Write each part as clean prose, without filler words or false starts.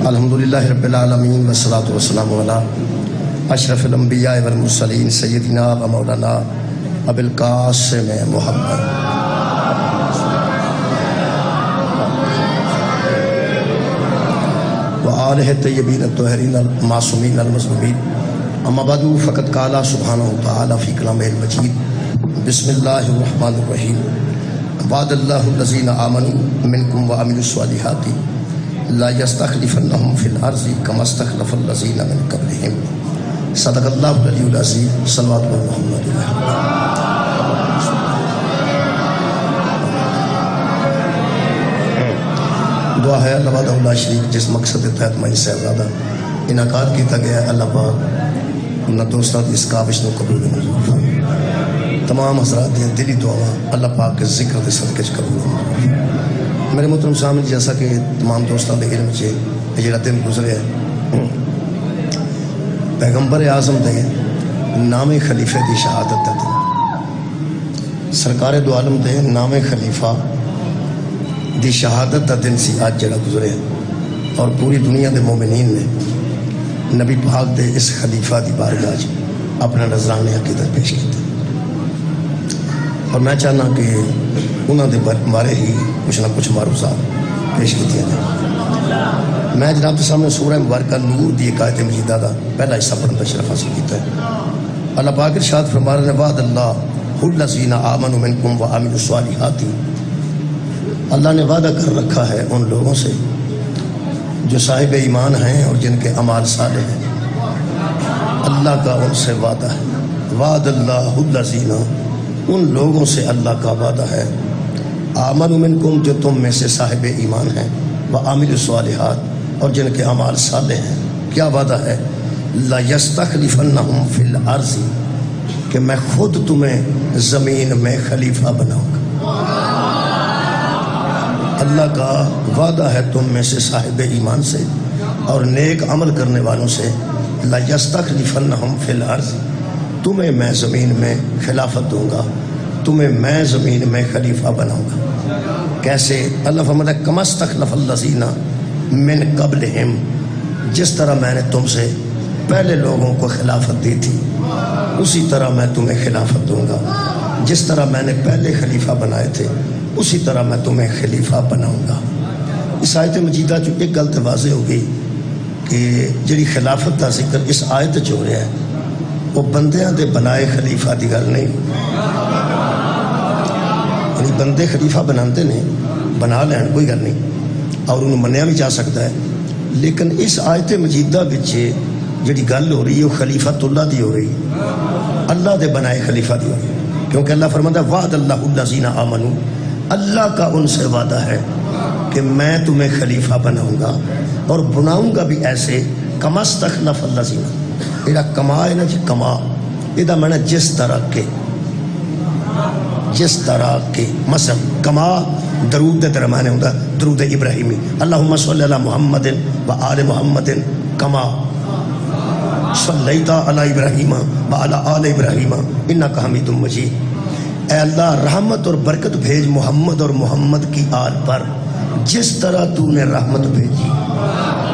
الحمدللہ رب العالمین والصلاة والسلام علی اشرف الانبیاء والمرسلین سیدنا و مولانا ابی القاسم محمد وآلہ الطیبین الطاہرین المعصومین المظلومین اما بعد فقد قال سبحانہ وتعالی فی کلامہ المجید بسم اللہ الرحمن الرحیم وعد اللہ الذین آمنوا منکم وعملوا الصالحات لا يستخلفنهم في الارض كما استخلف الذين من قبلهم صدق اللہ العلی العظیم صلوات محمد دعا ہے اللہ وحدہ لا شریک جس مقصد کے تحت میں صاحبزادہ انعقاد کیتا گیا ہے اللہ پاک انہاں دوستاں دی اس کاوش نو قبول منظور فرمائے تمام حضرات دی دلی دعاواں اللہ پاک کے ذکر دے صدقے چ قبول فرمائے میرے محترم سامنے جیسا کہ تمام دوستان دے علم چے جڑا دن گزرے ہے پیغمبر اعظم دے نام خلیفہ دی شہادت دے سرکار دو عالم دے نام خلیفہ دی شہادت دا دن سی آج جڑا گزرے ہے اور پوری دنیا دے مومنین نے نبی پاک دے اس خلیفہ دی بارگاہ اپنا نذرانے عقیدت پیش کیتے اور میں چاہنا کہ انہوں نے بارے ہی کچھ نہ کچھ معروضات پیش کی ہیں میں جناب کے سامنے سورہ مبارکہ نور دی ایک آیت مجیدہ دا پہلا حصہ پڑھنے کا شرف حاصل کیتا ہے اللہ پاک ارشاد فرما رہے ہیں وعد اللہ الذین آمنوا منکم وعملوا الصالحات اللہ نے وعدہ کر رکھا ہے ان لوگوں سے جو صاحب ایمان ہیں اور جن کے اعمال صالح ہیں اللہ کا ان سے وعدہ ہے وعد اللہ الذین ان لوگوں سے اللہ کا وعدہ ہے آمنوا منکم جو تم میں سے صاحب ایمان ہیں وعاملوا الصالحات اور جن کے اعمال صالح ہیں کیا وعدہ ہے لا یستخلفنہم فی الارض کہ میں خود تمہیں زمین میں خلیفہ بناؤں گا اللہ کا وعدہ ہے تم میں سے صاحب ایمان سے اور نیک عمل کرنے والوں سے لا یستخلفنہم فی الارض تمہیں میں زمین میں خلافت دوں گا تمہیں میں زمین میں خلیفہ بناؤں گا کیسے اللہ فرماتا ہے کما استخلف الذین من قبلہم جس طرح میں نے تم سے پہلے لوگوں کو خلافت دی تھی اسی طرح میں تمہیں خلافت دوں گا جس طرح میں نے پہلے خلیفہ بنائے تھے اسی طرح میں تمہیں خلیفہ بناؤں گا اس آیت مجیدہ جو ایک گل واضح ہو گئی کہ جڑی خلافت کا ذکر اس آیت جو ہو رہا ہے وہ بندیاں دے بنائے خلیفہ دی گل نہیں یعنی بندے خلیفہ بناتے نے بنا لین کوئی گل نہیں اور انہوں منیا بھی جا سکتا ہے لیکن اس آیت مجیدہ بچے جڑی گل ہو رہی ہے وہ خلیفۃ اللہ دی ہو رہی ہے اللہ دے بنائے خلیفہ دی ہو رہی ہے کیونکہ اللہ فرماتا ہے وعد اللہ الذین آمنوا اللہ کا ان سے وعدہ ہے کہ میں تمہیں خلیفہ بناؤں گا اور بناؤں گا بھی ایسے کما استخلف الذین یہ کما ہے نا جی کما یہ میں نے جس طرح کے مثلا کما درود دے درمیانے ہوتا درود ابراہیمی اللہم صلی علی محمد و آل محمد کما صلیت علی ابراہیم و علی آل ابراہیم انکا حمید مجید اے اللہ رحمت اور برکت بھیج محمد اور محمد کی آل پر جس طرح تو نے رحمت بھیجی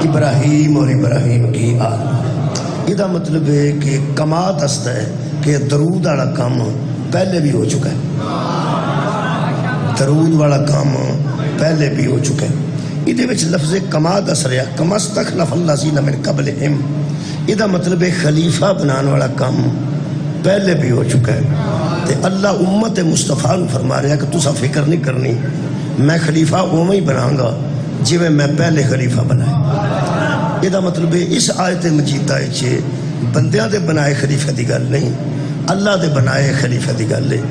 ابراہیم اور ابراہیم کی آل پر یہ مطلب ہے کہ کما دستا ہے کہ درود والا کام پہلے بھی ہو چکا ہے درود والا کام پہلے بھی ہو چکا ہے یہ لفظ کما دس رہا کما استخلف الذین من قبلہم یہ مطلب ہے خلیفہ بنانے والا کام پہلے بھی ہو چکا ہے تے اللہ امت مصطفیٰ کو فرما رہا کہ تسا فکر نہیں کرنی میں خلیفہ اوویں ہی بناؤں گا جویں میں پہلے خلیفہ بنایا یہ مطلب ہے اس آیت مجیدہ چے بندیاں دے بنائے خلیفہ دی گل نہیں اللہ دے بنائے خلیفہ دی گل ہے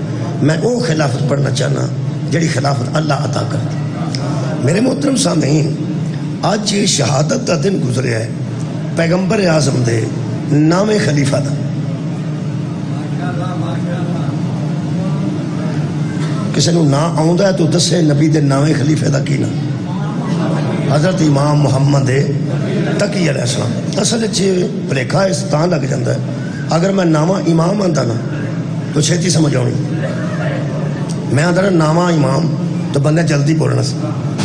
میں وہ خلافت پڑھنا چاہنا جڑی خلافت اللہ عطا کرتا میرے محترم سامعین آج یہ شہادت کا دن گزرے ہے پیغمبر اعظم دے نام خلیفہ دا کسی نے نا آؤندا ہے تو دسے نبی دے نام خلیفہ دا کی نا حضرت امام محمد تقی علیہ السلام اصل بھلیکھا اس طرح لگ جاتا ہے اگر میں نامہ امام آندا نا تو چھتی سمجھ آنی میں آندا نا نامہ امام تو بندہ جلدی بولنا سی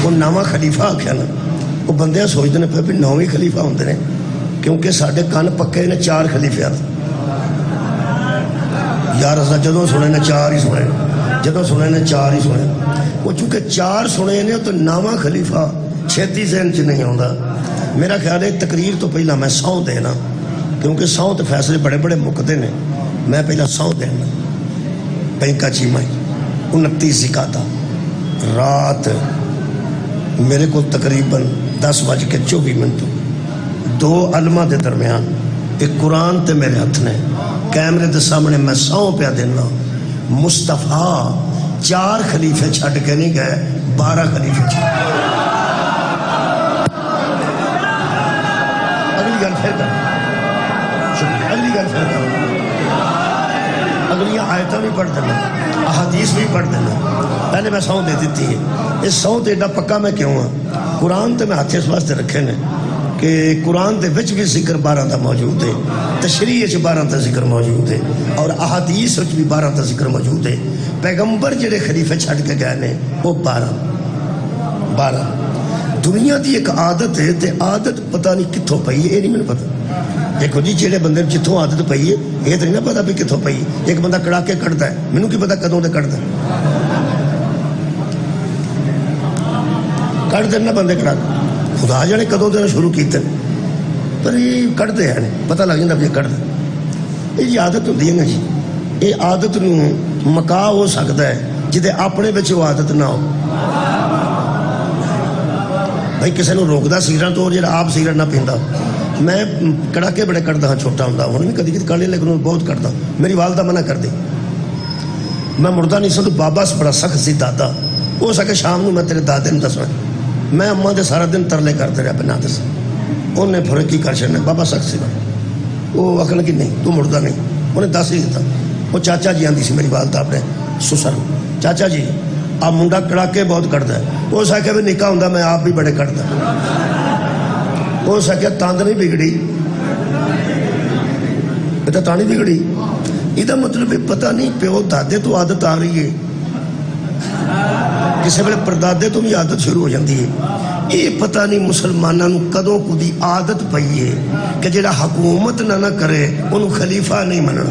وہ نامہ خلیفہ آکھیا نا وہ بندے سوچتے ہیں پہ بھی 9ویں خلیفہ ہوندے نے کیونکہ ساڈے کن پکے نے 4 خلیفے یار اصل جدوں سنے نے 4 ہی سنے جدوں سنے نے 4 ہی سنے وہ چونکہ 4 سنے نے تو 9واں خلیفہ چھتی ذہن چ نہیں آتا میرا خیال ہے تقریر تو پہلا میں سو دینا کیونکہ سو تو فیصلے بڑے بڑے مکتے ہیں میں پہلا سو دینا بینکا چیمائی 29 زکاتا رات میرے کو تقریباً 10:24 2 علماء دے درمیان ایک قرآن تے میرے ہاتھ نے کیمرے دے سامنے میں سو پیا دینا مصطفیٰ 4 خلیفے چھڑ کے نہیں گئے 12 خلیفے چھڑ اگلی گل پھر کر اگلی گل پھر کر اگلی آیتیں بھی پڑھ دینا احادیث بھی پڑھ دینا پہلے میں سو دے دیتی ہے اس سو تے ایڈا پکا میں کیوں ہاں قرآن تے میں ہاتھ اس واسطے رکھے نے کہ قرآن دے وچ بھی ذکر 12 دا موجود ہے تشریح وچ 12 دا ذکر موجود ہے اور احادیث وچ بھی 12 دا ذکر موجود ہے پیغمبر جڑے خلیفے چھڑ کے گئے نے وہ 12 دنیا دی ایک عادت ہے تے عادت پتہ نہیں کتھوں پئی ہے یہ نہیں مجھے پتہ دیکھو جی جڑے بندے جتھوں عادت پئی ہے یہ تو نہیں پتہ بھی کتھوں پئی ایک بندہ کڑا کے کٹدا ہے مینوں کی پتہ کدوں تے کٹدا کٹ دینا بندے کڑا خدا جانے کدوں تے شروع کیتے پر یہ کٹدے ہیں پتہ لگ جاندا بھی کٹ دے یہ عادت ہوندی ہے نا جی یہ عادت نو مکا ہو سکتا ہے جدے اپنے وچ وہ عادت نہ ہو بھائی کسی نے روکدا سیگرٹ تو جڑا آپ سیگرٹ نہ پیندا میں کڑاکے بڑے کٹدا ہاں چھوٹا ہوندا ہن بھی کدی کدی کر لے لیکن بہت کٹدا میری والدہ منع کر دی میں مردہ نہیں سن بابا سے بڑا سخت سی دادا ہو سکے شام نو میں تیرے دادے نوں دسنا میں اماں دے سارا دن ترلے کرتے رہا بنا دس انہیں پھر کی کر چڑنا بابا سخت سی وہ آخر کہ نہیں تو مردہ نہیں انہیں دس ہی دیتا وہ چاچا جی آندی سی میری والدہ اپنے سسر چاچا جی آپ منڈا کڑاکے بہت کٹدا ہے وہ سکے بھی نکاح ہوندا میں آپ بھی بڑے کٹدا وہ سکے تاند نہیں بگڑی بیٹا تانی بگڑی یہ مطلب پتہ نہیں پیو دادے تو عادت آ رہی ہے کسی ویلے پردادے تو بھی عادت شروع ہو جاتی ہے یہ پتہ نہیں مسلمانوں کدوں کدی عادت پئی ہے کہ جڑا حکومت نہ کرے انہوں خلیفہ نہیں مننا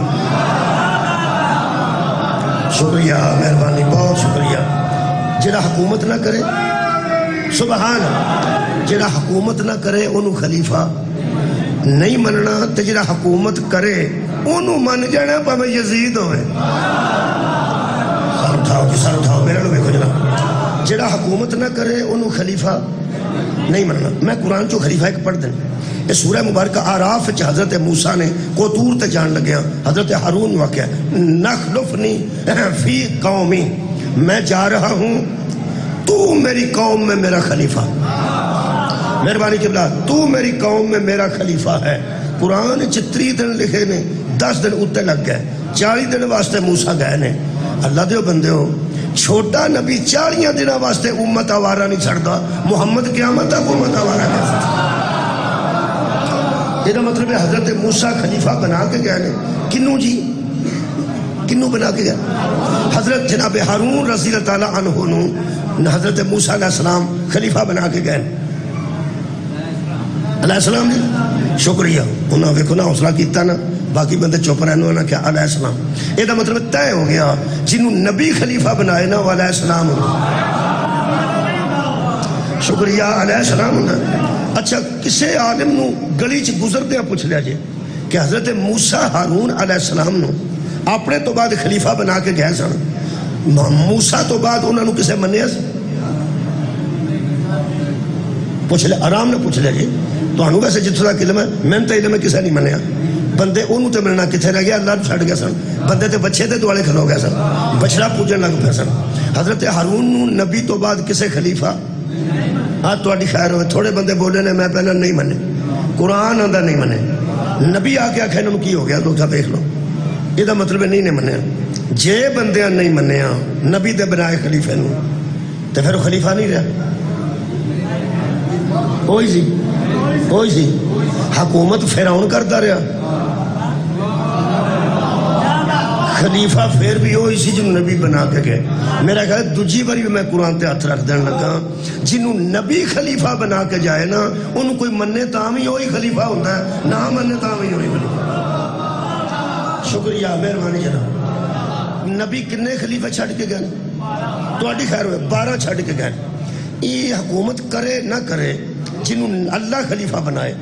شکریہ مہربانی بہت شکریہ جڑا حکومت نہ کرے سبحان جڑا حکومت نہ کرے انہوں خلیفہ نہیں مننا تے جڑا حکومت کرے انہوں من جانا پاوے یزید ہوئے سر اٹھاؤ جی سر اٹھاؤ میرے لوگ دیکھو جناب جڑا حکومت نہ کرے انہوں خلیفہ نہیں مننا میں قرآن چو خلیفہ ایک پڑھ دیں اس سورہ مبارکہ آراف چ حضرت موسیٰ نے کوتور تے جان لگیا حضرت ہارون واقعہ نخلفنی فی قومی میں جا رہا ہوں تو میری قوم میں میرا خلیفہ مہربانی قبلہ تو میری قوم میں میرا خلیفہ ہے قرآن 30 دن لکھے نے 10 دن اتے لگ گئے 40 دن واسطے موسیٰ گئے نے اللہ دیو بندے ہو چھوٹا نبی 40 دن واسطے امت آوارہ نہیں چھڑتا محمد قیامت تک امت آوارہ نہیں یہ مطلب ہے حضرت موسیٰ خلیفہ بنا کے گئے نے کنوں جی کنوں بنا کے گئے حضرت جناب ہارون رضی اللہ تعالیٰ عنہ حضرت موسیٰ علیہ السلام خلیفہ بنا کے گئے علیہ السلام جی شکریہ انہوں نے ویکھو نا حوصلہ کیتا نا باقی بندے چپ رہنے ہونا کیا علیہ السلام یہ دا مطلب طے ہو گیا جنہوں نبی خلیفہ بنائے نا وہ علیہ السلام شکریہ علیہ السلام ہونا اچھا کسے عالم نو گلی چ گزردے پوچھ لیا جے کہ حضرت موسیٰ ہارون علیہ السلام نو اپنے تو بعد خلیفہ بنا کے گئے سن موسیٰ تو بعد انہوں نے کسے منیا سن پوچھ لیا آرام نے پوچھ لیا جی تو انہوں ویسے جتنا علم ہے میں تو علم ہے کسے نہیں منیا بندے انہوں تے ملنا کتھے رہ گیا اللہ چھڑ گیا سن بندے تے بچے تے دوالے کھلو گیا سن بچڑا پوجن لگ پہ سن حضرت ہارون نبی تو بعد کسے خلیفہ ہاں تو اڈی خیر ہوئے تھوڑے بندے بولے نے میں پہلے نہیں منے قرآن آندہ نہیں منے نبی آ کے آکھے انہوں کی ہو گیا لوگ تھا دیکھ لو یہ دا مطلب نہیں منے جے بندے نہیں منے نبی دے بنائے خلیفے نو تو پھر خلیفہ نہیں رہا کوئی سی حکومت فرعون کرتا رہا خلیفہ پھر بھی وہی سی جنہوں نبی بنا کے گئے. میرا خیال دوجی باری میں قرآن تے ہاتھ رکھ دین لگا جنہوں نبی خلیفہ بنا کے جائے نا انہوں کوئی مننے تاں ہی وہی خلیفہ ہوتا ہے, نہ مننے تاں ہی وہی خلیفہ. شکریہ مہربانی جناب. نبی کنے خلیفہ چھڑ کے گئے تو اڈی خیر ہوئے 12 چھڑ کے گئے. یہ حکومت کرے نہ کرے جنہوں اللہ خلیفہ بنائے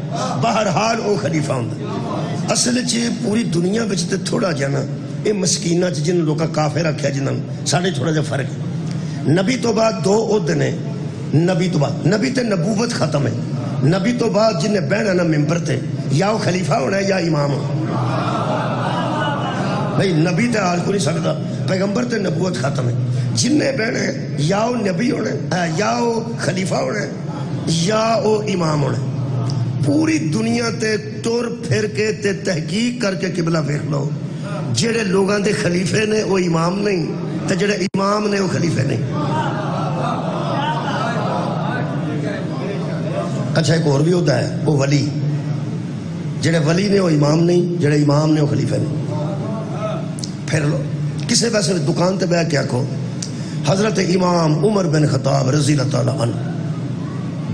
بہرحال وہ خلیفہ ہوں. اصل چی پوری دنیا بچتے تھوڑا جانا یہ مسکینہ جن لوگا کافر رکھیا جنہوں ساڑھے تھوڑا جا فرق ہے. نبی تو بعد 2 عہدے نبی تو بعد نبی تے نبوت ختم ہے. نبی تو بعد جن نے بہن نا ممبر تے یا وہ خلیفہ ہونا ہے یا امام ہونا. بھئی نبی تے آج کو نہیں سکتا, پیغمبر تے نبوت ختم ہے. جن نے بہن ہے یا وہ نبی ہونا ہے یا وہ خلیفہ ہونا ہے یا وہ امام ہونا ہے. پوری دنیا تے ٹور پھر کے تے تحقیق کر کے قبلہ پھیر لو, جڑے لوگاں دے خلیفے نے وہ امام نہیں تے جڑے امام نے وہ خلیفے نہیں. اچھا ایک اور بھی ہوتا ہے وہ ولی, جڑے ولی نے وہ امام نہیں, جڑے امام نے وہ خلیفے نہیں. پھر لو کسے ویسے دکان تے بیٹھ کے آکھو حضرت امام عمر بن خطاب رضی اللہ تعالیٰ عنہ,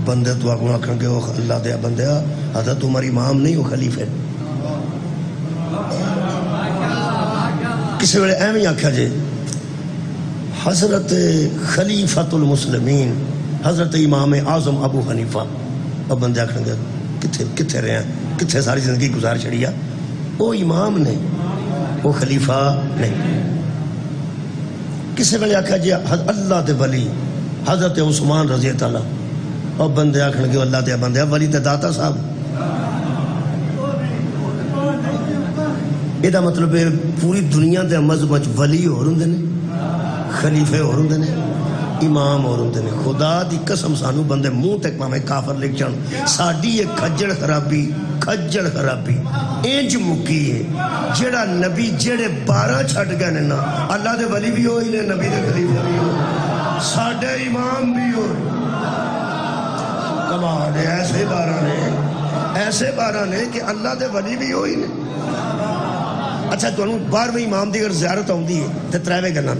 بندے تو آگوں آکھن گے وہ اللہ دیا بندیا حضرت عمر امام نہیں وہ خلیفے. کسی ویلے ایویں آکھا جے حضرت خلیفۃ المسلمین حضرت امام اعظم ابو حنیفہ, اور بندے آکھن گے کتھے رہے ہیں, کتھے ساری زندگی گزار چھڑیا. وہ امام نے وہ خلیفہ نہیں. کسی ویلے آکھا جی اللہ دے ولی حضرت عثمان رضی اللہ, اور بندے آکھن گے اللہ دے بندے ولی تے داتا صاحب. یہ دا مطلب ہے پوری دنیا دے مذہب ولی اور ہوندے نے, خلیفے اور ہوندے نے, امام اور ہوندے نے. خدا دی قسم سانو بندے منہ تک پاویں کافر لکھ جان, ساڈی یہ کھجڑ خرابی انج مکی ہے. جڑا نبی جڑے 12 چھٹ گئے نے نا اللہ دے ولی بھی ہوئی نے, نبی دے خلیفے بھی ہوئی, ساڈے امام بھی ہوئی. کمال ہے, ایسے 12 نے کہ اللہ دے ولی بھی ہوئی نے. اچھا تو 12ویں امام دی اگر زیارت آؤندی ہے تے 3 گلاں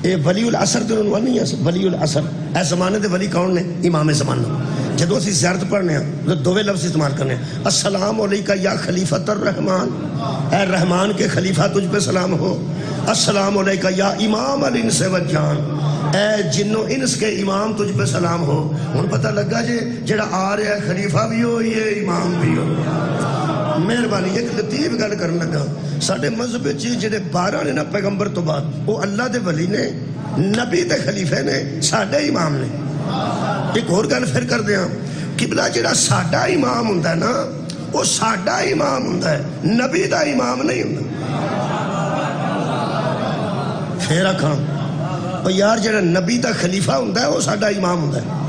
اے ولی العصر تے انہوں نہیں ہے. ولی العصر اے زمانے دے ولی کون نے؟ امام زمانہ. جدو اسی زیارت پڑھنے ہیں تو 2 لفظ استعمال کرنے ہیں, السلام علیکہ یا خلیفۃ الرحمن, اے رحمان کے خلیفہ تجھ پہ سلام ہو. السلام علیکہ یا امام الانس والجان, اے جنو انس کے امام تجھ پہ سلام ہو. ہن پتہ لگا جے جڑا آ رہا ہے خلیفہ بھی ہو یہ امام بھی ہو. مہربانی ایک لطیف گل کرن لگا, ساڈے مذہب وچ جڑے 12 نے نا پیغمبر تو بعد وہ اللہ دے ولی نے, نبی تے خلیفے نے, ساڈے امام نے. ایک اور گل پھر کر دیاں, قبلہ جڑا ساڈا امام ہوندا ہے نا وہ ساڈا امام ہوندا ہے, نبی دا امام نہیں ہوندا. پھر آکھاں او یار جڑا نبی دا خلیفہ ہوندا ہے وہ ساڈا امام ہوندا ہے.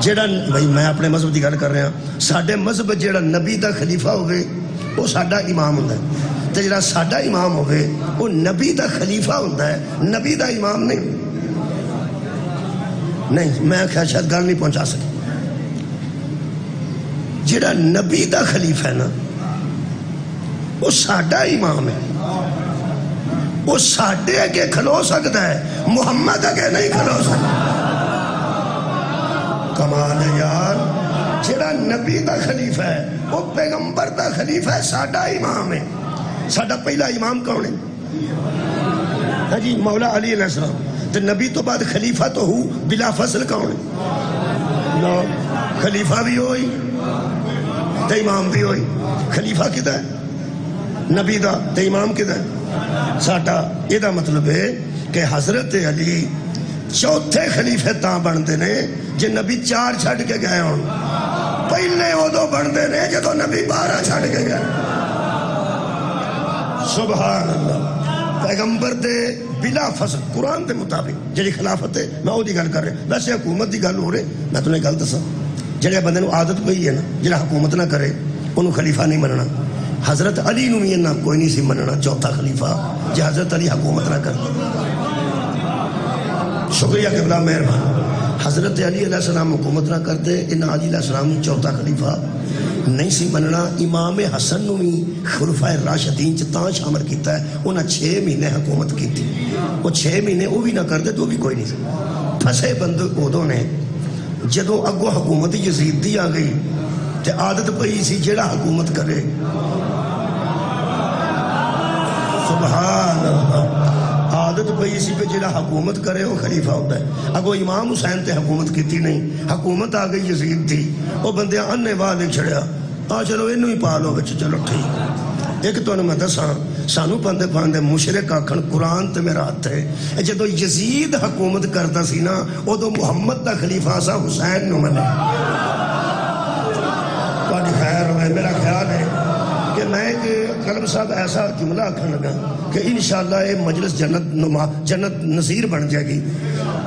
جڑا بھائی میں اپنے مذہب دی گل کر رہا, ساڈے مذہب جڑا نبی دا خلیفہ ہوئے وہ ساڈا امام ہوندا ہے, تے جڑا ساڈا امام ہوئے وہ نبی دا خلیفہ ہوندا ہے, نبی دا امام نہیں. نہیں میں خیال شاید گل نہیں پہنچا سکی. جڑا نبی دا خلیفہ ہے نا وہ ساڈا امام ہے, وہ ساڈے اگے کھلو سکتا ہے, محمد اگے نہیں کھلو سکتا. کمال ہے یار. جڑا نبی دا خلیفہ ہے وہ پیغمبر دا خلیفہ ہے, ساڈا امام ہے. ساڈا پہلا امام کون ہے؟ ہاں جی مولا علی علیہ السلام. تو نبی تو بعد خلیفہ تو ہو بلا فصل کون ہے؟ نو خلیفہ بھی ہوئی تو امام بھی ہوئی. خلیفہ کدھا ہے؟ نبی دا. تو امام کدھا ہے؟ ساڈا. یہ دا مطلب ہے کہ حضرت علی چوتھے خلیفے تاں بندے نے جے نبی 4 چھڑ کے گئے ہوں, پہلے ادو بندے نے جدو نبی 12 چھڑ کے گئے. سبحان اللہ. پیغمبر دے بلا فصل قرآن دے مطابق جڑی خلافت ہے میں وہ دی گل کر رہا. ویسے حکومت دی گل ہو رہے, میں تمہیں گل دساں جڑے بندے نو عادت پئی ہے نا جڑا حکومت نہ کرے انہوں خلیفہ نہیں مننا. حضرت علی نو بھی کوئی نہیں سی مننا چوتھا خلیفہ جے حضرت علی حکومت نہ کر. شکریہ قبلہ مہربان. حضرت علی علیہ السلام حکومت نہ کرتے انہاں علی علیہ السلام چوتھا خلیفہ نہیں سی بننا. امام حسن نو بھی خلفائے راشدین چ تاں شامل کیتا ہے انہاں 6 مہینے حکومت کیتی. وہ 6 مہینے وہ بھی نہ کرتے تو بھی کوئی نہیں سی. پھسے بندے ادوں نے جدو اگوں حکومت یزید دی آ گئی تے عادت پئی سی جیڑا حکومت کرے سبحان اللہ عادت پئی سی پہ جیڑا حکومت کرے وہ خلیفہ ہوتا ہے. اگوں امام حسین تے حکومت کیتی نہیں حکومت آ گئی یزید دی وہ بندے انے واہ لے چھڑیا چلو اینو ہی پا لو بچ چلو ٹھیک. ایک تو میں دساں سانو پندے پاندے مشرک آکھن قرآن تے میرا ہاتھ ہے. جدو یزید حکومت کرتا سی نا ادو محمد دا خلیفہ سا حسین نو منے. تہاڈی خیر ہوئے. میرا خیال ہے کہ میں کلم صاحب ایسا جملہ آکھن لگا کہ انشاءاللہ یہ مجلس جنت نظیر بن جائے گی.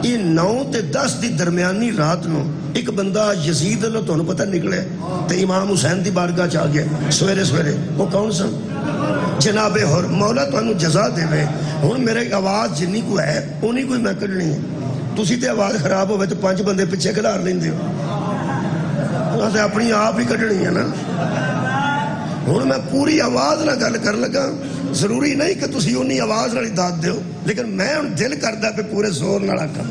یہ 9 تے 10 دی درمیانی رات نو ایک بندہ یزید اللہ تو پتہ نکلے تے امام حسین دی بارگاہ چاہ گیا سویرے سویرے. وہ کون سن؟ جناب حر. مولا تو انہوں جزا دے وے. ہوں میرے آواز جنی کو ہے انہی کوئی میں کڑنی ہے. تسی تے آواز خراب ہوئے تو 5 بندے پیچھے کھلار لیں دے ہو تے اپنی آپ ہی کڑنی ہے نا. ہوں میں پوری آواز نہ گل کر لگا. ضروری نہیں کہ تسی انہی آواز نہ داد دیو لیکن میں ان دل کردہ پہ پورے زور نہ رکھا.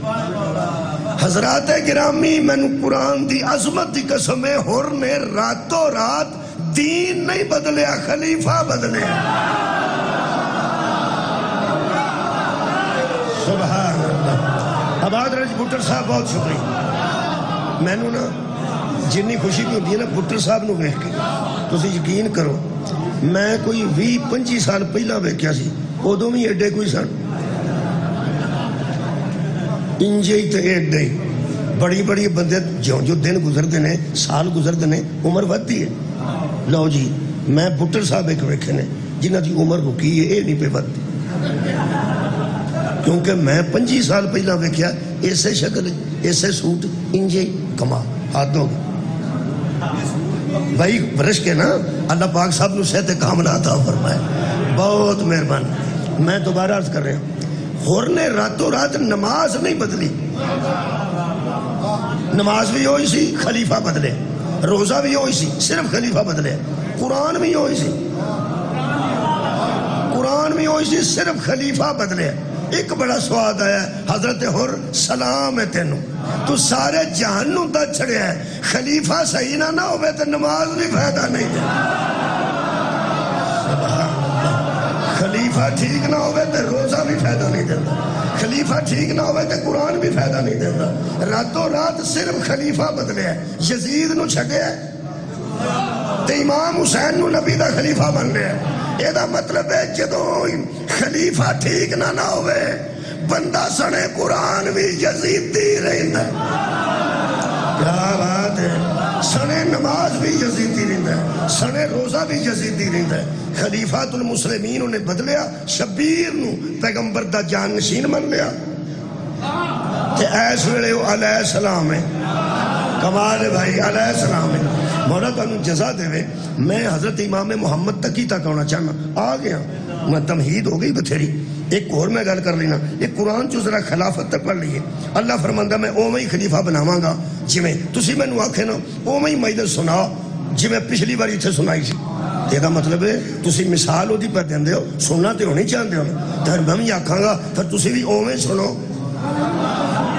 حضرات گرامی مینوں قرآن دی عظمت دی قسم ہے ہر نے راتوں رات دین نہیں بدلیا خلیفہ بدلے. سبحان اللہ. آباد رج بھٹر صاحب بہت شکریہ. میں نو نا جنی خوشی کی ہوتی ہے نا بھٹر صاحب نو ویکھ کے تسی یقین کرو میں کوئی 20-25 سال پہلا ویکھیا سی ادوں بھی ایڈے کوئی سن انجے ہی تے ایڈے ہی. بڑی بڑی بندے جو دن گزرتے ہیں سال گزرتے ہیں عمر ودتی ہے. لو جی میں بھٹر صاحب ایک ویکھے نے جنہ دی عمر رکی ہے یہ نہیں پہ ودتی کیونکہ میں 25 سال پہلا ویکھیا ایسے شکل ایسے سوٹ انجے کما ہاتھ دو گے بھائی برش کے نا اللہ پاک صاحب نے صحت کاملہ عطا فرمائے. بہت مہربان. میں دوبارہ عرض کر رہا ہوں ہور نے راتوں رات نماز نہیں بدلی. نماز بھی ہوئی سی خلیفہ بدلے. روزہ بھی ہوئی سی صرف خلیفہ بدلے. قرآن بھی ہوئی سی صرف خلیفہ بدلے. ایک بڑا سواد آیا حضرت حر سلام ہے تینوں تو سارے جہنم دا چھڑے ہے. خلیفہ صحیح نہ ہوئے تو نماز بھی فائدہ نہیں دے. خلیفہ ٹھیک نہ ہوئے تو روزہ بھی فائدہ نہیں دیتا. خلیفہ ٹھیک نہ ہوئے تو قرآن بھی فائدہ نہیں دیتا. راتوں رات صرف خلیفہ بدلے ہے. یزید نو چھڑے ہے تو امام حسین نو نبی دا خلیفہ بن رہے ہے. یہ مطلب ہے جدو خلیفہ ٹھیک نہ ہوئے بندہ سنے قرآن بھی یزیدی رہتا ہے. کیا بات ہے. سنے نماز بھی یزیدی رہتا ہے سنے روزہ بھی یزیدی رہتا ہے. خلیفات المسلمین انہیں بدلیا. شبیر نو پیغمبر دا جان نشین من لیا تے ایس ویلے علیہ السلام ہے. کمال ہے بھائی علیہ السلام ہے. مولا تو انہوں جزا دے وے. میں حضرت امام محمد تکی تک ہونا چاہنا آ گیا. میں تمہید ہو گئی بتھیری. ایک اور میں گل کر لینا ایک قرآن جو ذرا خلافت تک پڑھ لیے. اللہ فرماندہ میں اوویں ہی خلیفہ بناواں گا جویں تسی مینوں آکھے نا اوویں ہی مجلس سنا جویں پچھلی بار اتنے سنائی سی. یہ مطلب ہے تسی مثال وہ پہ دے ہو سننا تو ہونی چاہتے ہو تو میں بھی آکھاں گا پھر تسی بھی اوویں سنو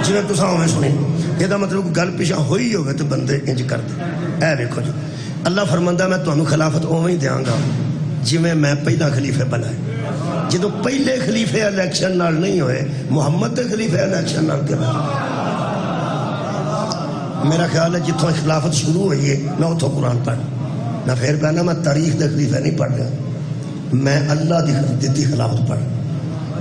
جویں تساں اوویں سنی. یہ مطلب گل پیچھا ہوئی ہوگی تو بندے انج کر دے. اے ویکھو جی اللہ فرماندہ میں تمہیں خلافت اوویں ہی دیاں گا جویں میں پہلا خلیفہ بنائے. جدو پہلے خلیفے الیکشن نال نہیں ہوئے محمد دے خلیفے الیکشن نال کے بعد میرا خیال ہے جتوں خلافت شروع ہوئی ہے میں اتوں قرآن پڑھ میں پھر پہنا میں تاریخ دے خلیفے نہیں پڑھ رہا میں اللہ دی خلافت پڑھ.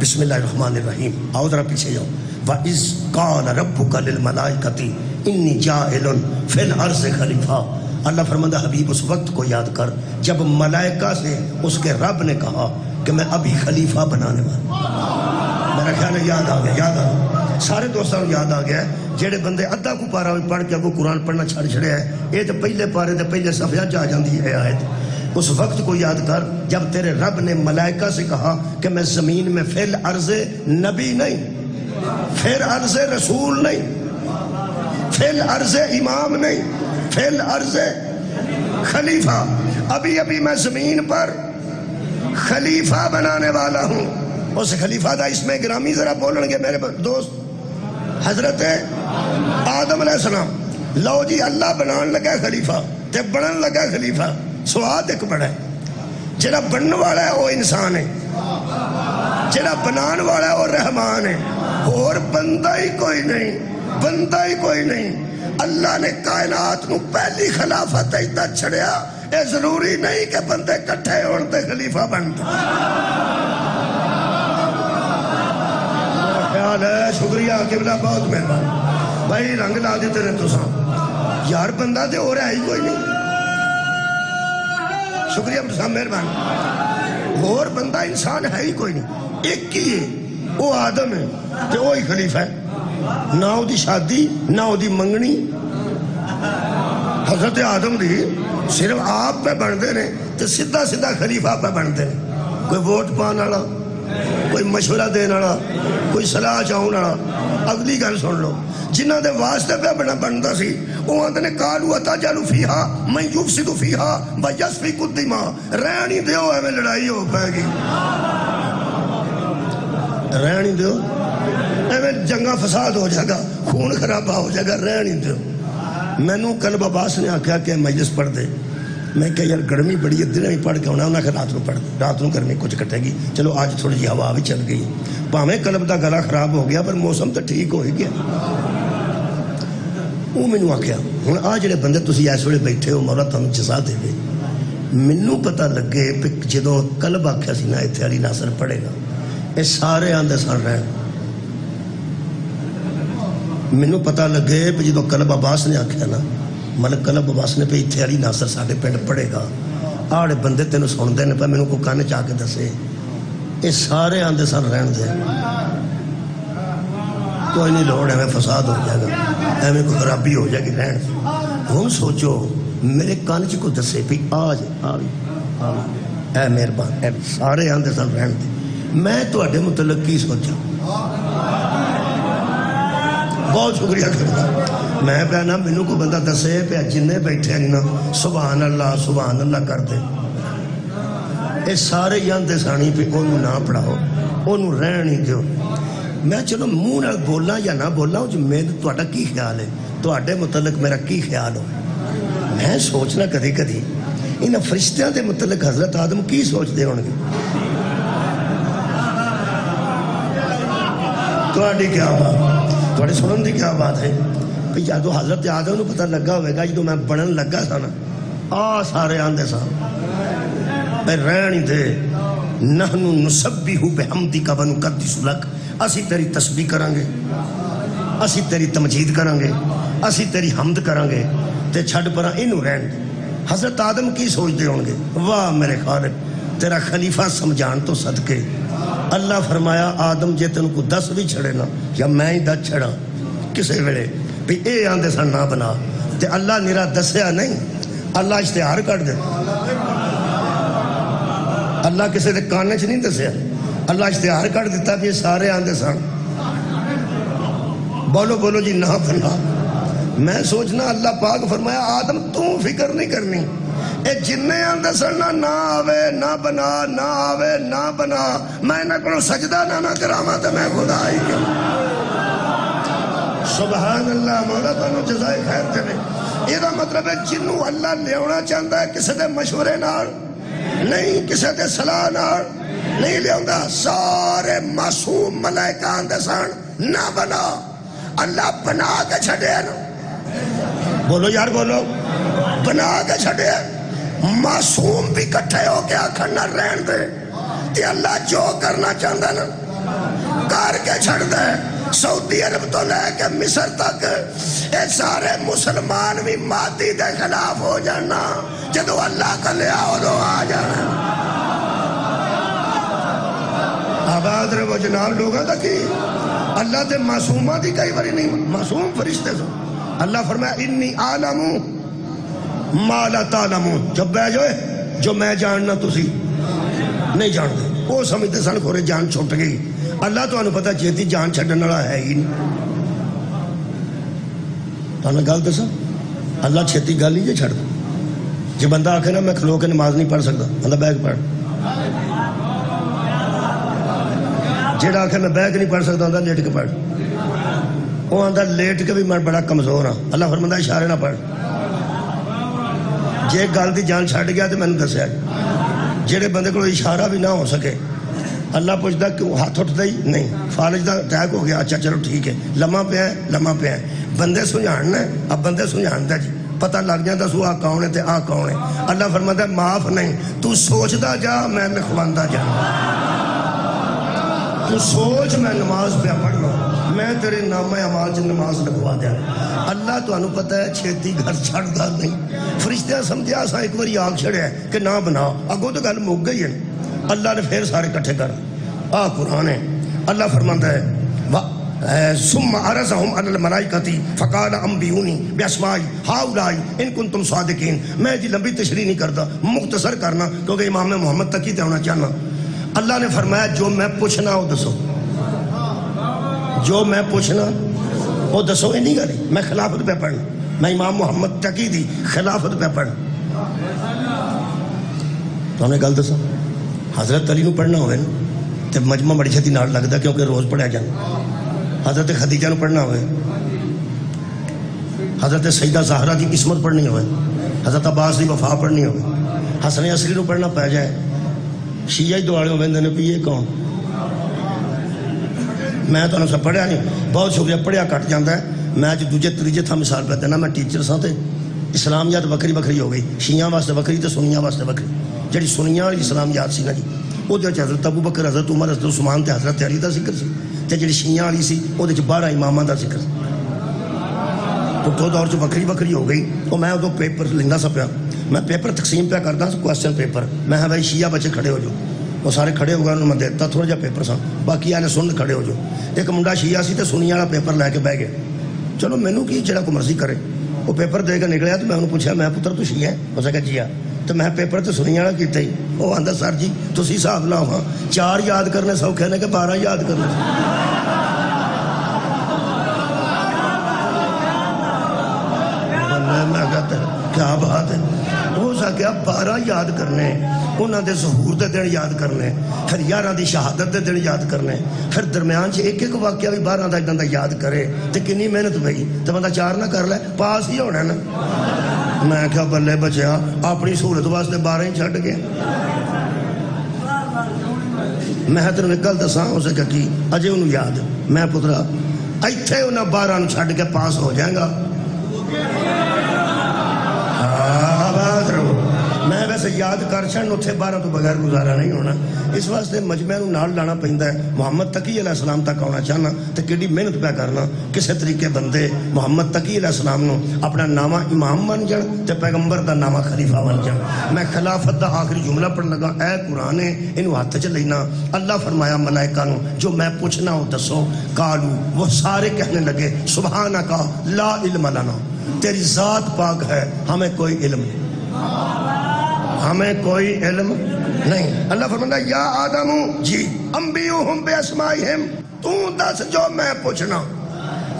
بسم اللہ الرحمن الرحیم. آؤ ذرا پیچھے جاؤ. وَإِذْ قَالَ رَبُّكَ لِلْمَلَائِكَةِ إِنِّي جَاعِلٌ فِي الْأَرْضِ خَلِيفَةً. اللہ فرماندہ حبیب اس وقت کو یاد کر جب ملائکہ سے اس کے رب نے کہا کہ میں ابھی خلیفہ بنانے والا. میرا خیال ہے یاد آ گیا. سارے دوستوں یاد آ گیا. جڑے بندے ادھا کو پارا پڑھ کے وہ قرآن پڑھنا چھڑ چھڑے ہے یہ تو پہلے پارے تو پہلے صفحہ جا جاندی ہے آیت. اس وقت کو یاد کر جب تیرے رب نے ملائکہ سے کہا کہ میں زمین میں فی الارض نبی نہیں فی الارض رسول نہیں فی الارض امام نہیں، فی الارض خلیفہ۔ ابھی ابھی میں زمین پر خلیفہ بنانے والا ہوں۔ اس خلیفہ دا اس میں گرامی ذرا بولن گے میرے دوست، حضرت آدم علیہ السلام۔ لو جی اللہ بنان لگا خلیفہ تے بنن لگا خلیفہ، سواد ایک بڑا ہے، جڑا بنن والا ہے وہ انسان ہے، جڑا بنان والا ہے وہ رحمان ہے، اور بندہ ہی کوئی نہیں، بندہ ہی کوئی نہیں۔ اللہ نے کائنات نو پہلی خلافت ایتا چھڑیا، اے ضروری نہیں کہ بندے کٹھے ہوتے خلیفہ بنتے۔ خیال ہے، شکریہ قبلہ، بہت مہربان بھائی، رنگ لا دیتے رہے تو سام یار، بندہ دے ہو رہا ہی کوئی نہیں۔ شکریہ صاحب، مہربان۔ اور بندہ انسان ہے ہی کوئی نہیں، ایک ہی ہے، وہ آدم ہے تے وہی خلیفہ ہے۔ نہ وہ دی شادی، نہ وہ دی منگنی، حضرت آدم دی صرف آپ پہ بنتے ہیں تو سیدھا سیدھا خلیفہ پہ بنتے ہیں۔ کوئی ووٹ پان والا، کوئی مشورہ دین والا، کوئی صلاح چاہون والا۔ اگلی گل سن لو، جنہ دے واسطے پہ بنتا سی وہ آتے نے قالوا اتجعل فیہا من یفسد فیہا ویسفک الدماء، رہنی دیو ایویں لڑائی ہو پائے گی، رہنی دیو ایویں جنگا فساد ہو جائے گا، خون خرابہ ہو جائے گا، رہنی دیو۔ میں نو کلب عباس نے آکھا کہ مجلس پڑھ دے، میں کہا یار گرمی بڑی ہے، دن ہی پڑھ کے ہونا، انہاں کہ رات نو پڑھ دے، رات نو گرمی کچھ کٹے گی، چلو آج تھوڑی جی ہوا بھی چل گئی، پاویں کلب دا گلا خراب ہو گیا پر موسم تو ٹھیک ہو ہی گیا۔ وہ مینوں آکھیا ہن آ جڑے بندے تسی اس ویلے بیٹھے ہو، مولا تانوں جزا دے دے، مینوں پتہ لگے جدوں کلب آکھیا سی نا ایتھے علی ناصر پڑھے گا، اے سارے آندے سن رہن۔ مینوں پتہ لگے جدوں کلب عباس نے آکھیا نا، ملک کلب عباس نے پہ اتھے علی ناصر ساڈے پنڈ پڑھے گا، آڑے بندے تینوں سن دے نے پہ مینوں کو کان چا کے دسے، اے سارے آندے سن رہن دے، کوئی نہیں لوڑ ایویں فساد ہو جائے گا، ایویں کوئی خرابی ہو جائے گی، رہن ہن سوچو میرے کان چ کو دسے بھی آج اے مہربان، اے سارے آندے سن رہن دے، میں تواڈے متعلق کی سوچا؟ بہت شکریہ کرتا، میں کہنا مینوں کو بندہ دسے پہ جننے بیٹھے ہیں نا سبحان اللہ کر دے، اے سارے آندے سانی پہ انہوں نہ پڑھاؤ، انہوں رہن ہی دیو۔ میں چلو منہ نال بولا یا نہ بولا جو میرے تواڈا کی خیال ہے، تواڈے متعلق میرا کی خیال ہو؟ میں سوچنا کدی کدی ان فرشتیاں دے متعلق حضرت آدم کی سوچ دے ہون گے؟ تواڈی کیا بات، تواڈے سنن دی کیا بات ہے؟ کہ جدو حضرت آدم نو پتہ لگا ہوئے گا جدو میں بنن لگا سا نا، آ سارے آندے سا اے رہنی دے، نحنو نسبح بحمدک ونقدس لک، اسی تیری تسبیح کریں گے، اسی تیری تمجید کریں گے، اسی تیری حمد کریں گے، تے چھڑ پرا انہوں رہن دے۔ حضرت آدم کی سوچ دے ہوں گے؟ واہ میرے خالق، تیرا خلیفہ سمجھان تو صدقے۔ اللہ فرمایا آدم جے تینوں کو 10 بھی چھڑے نا یا میں ہی 10 چھڑا کسے ویلے بھی اے آندے سن نہ بنا، تے اللہ نرا دسیا نہیں، اللہ اشتہار کر دے، اللہ کسے دے کانے چ نہیں دسیا، اللہ اشتہار کر دیتا بھی سارے آندے سن بولو بولو جی نہ بنا۔ میں سوچنا اللہ پاک فرمایا آدم تو فکر نہیں کرنی، اے جننے آندے سن نہ آوے نہ بنا، نہ آوے نہ بنا، میں نہ کرو سجدہ نہ کراما تو میں خدا ہی کیا۔ سبحان اللہ، مولا تانوں جزائے خیر دے۔ یہ مطلب ہے جنوں اللہ لیاونا چاہتا ہے کسے دے مشورے نال نہیں، کسے دے صلاح نال نہیں لیاوندا، سارے معصوم ملائکہ آندے سن نہ بنا، اللہ بنا کے چھڑے نا، بولو یار بولو، بنا کے چھڑے، معصوم بھی کٹھے ہو کے آکھن نہ رہن دے، تے اللہ جو کرنا چاہتا نا کر کے چھڑ دے۔ سعودی عرب تو لے کے مصر تک اے سارے مسلمان بھی مادی دے خلاف ہو جانا، جدو اللہ کا لیا ہو دو آ جانا۔ آباد رہو جناب لوگوں تک ہی اللہ دے معصومہ دی کئی باری نہیں، معصوم فرشتے سو۔ اللہ فرمایا انی عالم ما لا تعلمون، جب بہ جائے جو میں جاننا تسی نہیں جانتے، وہ سمجھتے سن کھورے جان چھوٹ گئی، اللہ تو انہوں پتہ چیتی جان چھڑن والا ہے ہی نہیں۔ میں گل دسا اللہ چھتی گل ہی جی چھڑ دو جی بندہ آخے نا میں کھلو کے نماز نہیں پڑھ سکتا بندہ بیگ پڑھ جیڑا آخر میں بیگ نہیں پڑھ سکتا آدھا لیٹ کے پڑھ وہ آدھا لیٹ کے بھی میں بڑا کمزور ہاں اللہ فرماتا اشارے نہ پڑھ جے گل دی جان چھڑ گیا تو میں نے دسیا جیڑے بندے کو اشارہ بھی نہ ہو سکے اللہ پوچھتا کیوں ہاتھ اٹھتا ہی نہیں فالج دا اٹیک ہو گیا اچھا چلو ٹھیک ہے لمحہ پہ ہے بندے سمجھانا ہے اب بندے سمجھاندا جی پتہ لگ جاتا سو آ کون ہے تے آ کون ہے اللہ فرماتا ہے معاف نہیں تو سوچدا جا میں لکھواندا جا تو سوچ میں نماز پہ پڑھنا میں تیرے نامہ اعمال چ نماز لکھوا دیا اللہ تو انہوں پتہ ہے چھیتی گھر چھڑدا نہیں فرشتہ سمجھا سا ایک باری آگ چھڑیا کہ نہ بنا اگوں تو گل مک گئی ہے اللہ نے پھر سارے کٹھے کر قرآن ہے اللہ فرماتا ہے ثم عرضهم على الملائکۃ فقال انبئونی باسماء هؤلاء ان کنتم صادقین میں جی لمبی تشریح نہیں کرتا مختصر کرنا کیونکہ امام محمد تقی تے ہونا چاہنا اللہ نے فرمایا جو میں پوچھنا وہ دسو جو میں پوچھنا وہ دسو یہ نہیں گلی میں خلافت پہ پڑھنا میں امام محمد تقی دی خلافت پہ پڑھنا تو انہیں گل دسو حضرت علی نو پڑھنا ہوئے نا تو مجمع بڑی چھتی نال لگتا کیونکہ روز پڑھیا جانا حضرت خدیجہ نو پڑھنا ہوئے حضرت سیدہ زہرہ دی عصمت پڑھنی ہوئے حضرت عباس دی وفا پڑھنی ہوئے حسن عصری نو پڑھنا پہ جائے شیعہ دوارے ہوئے نے بھی یہ کون میں تو انہوں سے پڑھیا نہیں بہت شکریہ پڑھیا کٹ جاندہ ہے میں جو دوجے تریجے تھا مثال پہ دینا میں ٹیچر ساں تے اسلامیات بکری بکری ہو گئی شیعہ واسطے بکری تے سنیاں واسطے بکری جڑی سنیاں والی اسلامیات سی نا جی وہ جو حضرت ابو بکر حضرت عمر حضرت عثمان تے حضرت علی دا ذکر سی تے جڑی شیعہ والی سی وہ 12 اماماں دا ذکر سی پٹھو دور چ بکری بکری ہو گئی وہ میں ادو پیپر لیندا سا پیا میں پیپر تقسیم پہ کردا کوسچن پیپر میں بھائی شیعہ بچے کھڑے ہو جو وہ سارے کھڑے ہو گئے انہوں میں دیتا تھوڑا جا پیپر سا باقی آنے سن کھڑے ہو جو ایک منڈا شیعہ سی تے سنی والا پیپر لے کے بہ گیا چلو مینوں کی جڑا کو مرضی کرے وہ پیپر دے کے نکلیا تو میں انہوں پوچھا میں پتر تو شیعہ ہے اس نے کہا جی ہاں تو میں پیپر تو سنی والا کیتا ہی وہ آندا سر جی تسی حساب لاؤ ہاں 4 یاد کرنے سوکھے نے کہ 12 یاد کرنے میں کہتا کیا بات ہے ہو سکیا 12 یاد کرنے انہوں دے ظہور دے دن یاد کرنے پھر 11 دی شہادت دے دن یاد کرنے پھر درمیان سے ایک واقعہ بھی 12 دا ادھا یاد کرے تو کنی محنت پئی تو بندہ 4 نہ کر لے پاس ہی ہونا نا میں کہا بلے بچیا اپنی سہولت واسطے 12 ہی چھڈ گئے میں تینوں ایک گل دساں اسے کہا کہ اجے انہوں یاد میں پترا ایتھے انہاں 12 نو چھڈ کے پاس ہو جائے گا میں ویسے یاد کر چھڑن اتھے 12 تو بغیر گزارا نہیں ہونا اس واسطے مجمع نو نال لانا پیندا ہے محمد تقی علیہ السلام تک آنا چاہنا تو کیڑی محنت پہ کرنا کسے طریقے بندے محمد تقی علیہ السلام نو اپنا نامہ امام بن جان تے پیغمبر دا نامہ خلیفہ بن جان میں خلافت دا آخری جملہ پڑھ لگا اے قرآن انہوں ہاتھ چ لینا اللہ فرمایا ملائکہ نو جو میں پوچھنا ہو دسو قالو وہ سارے کہنے لگے سبحانک لا علم لنا تیری ذات پاک ہے ہمیں کوئی علم نہیں ہمیں کوئی علم نہیں اللہ فرماتا یا آدم جی انبیوہم باسمائہم تو دس جو میں پوچھنا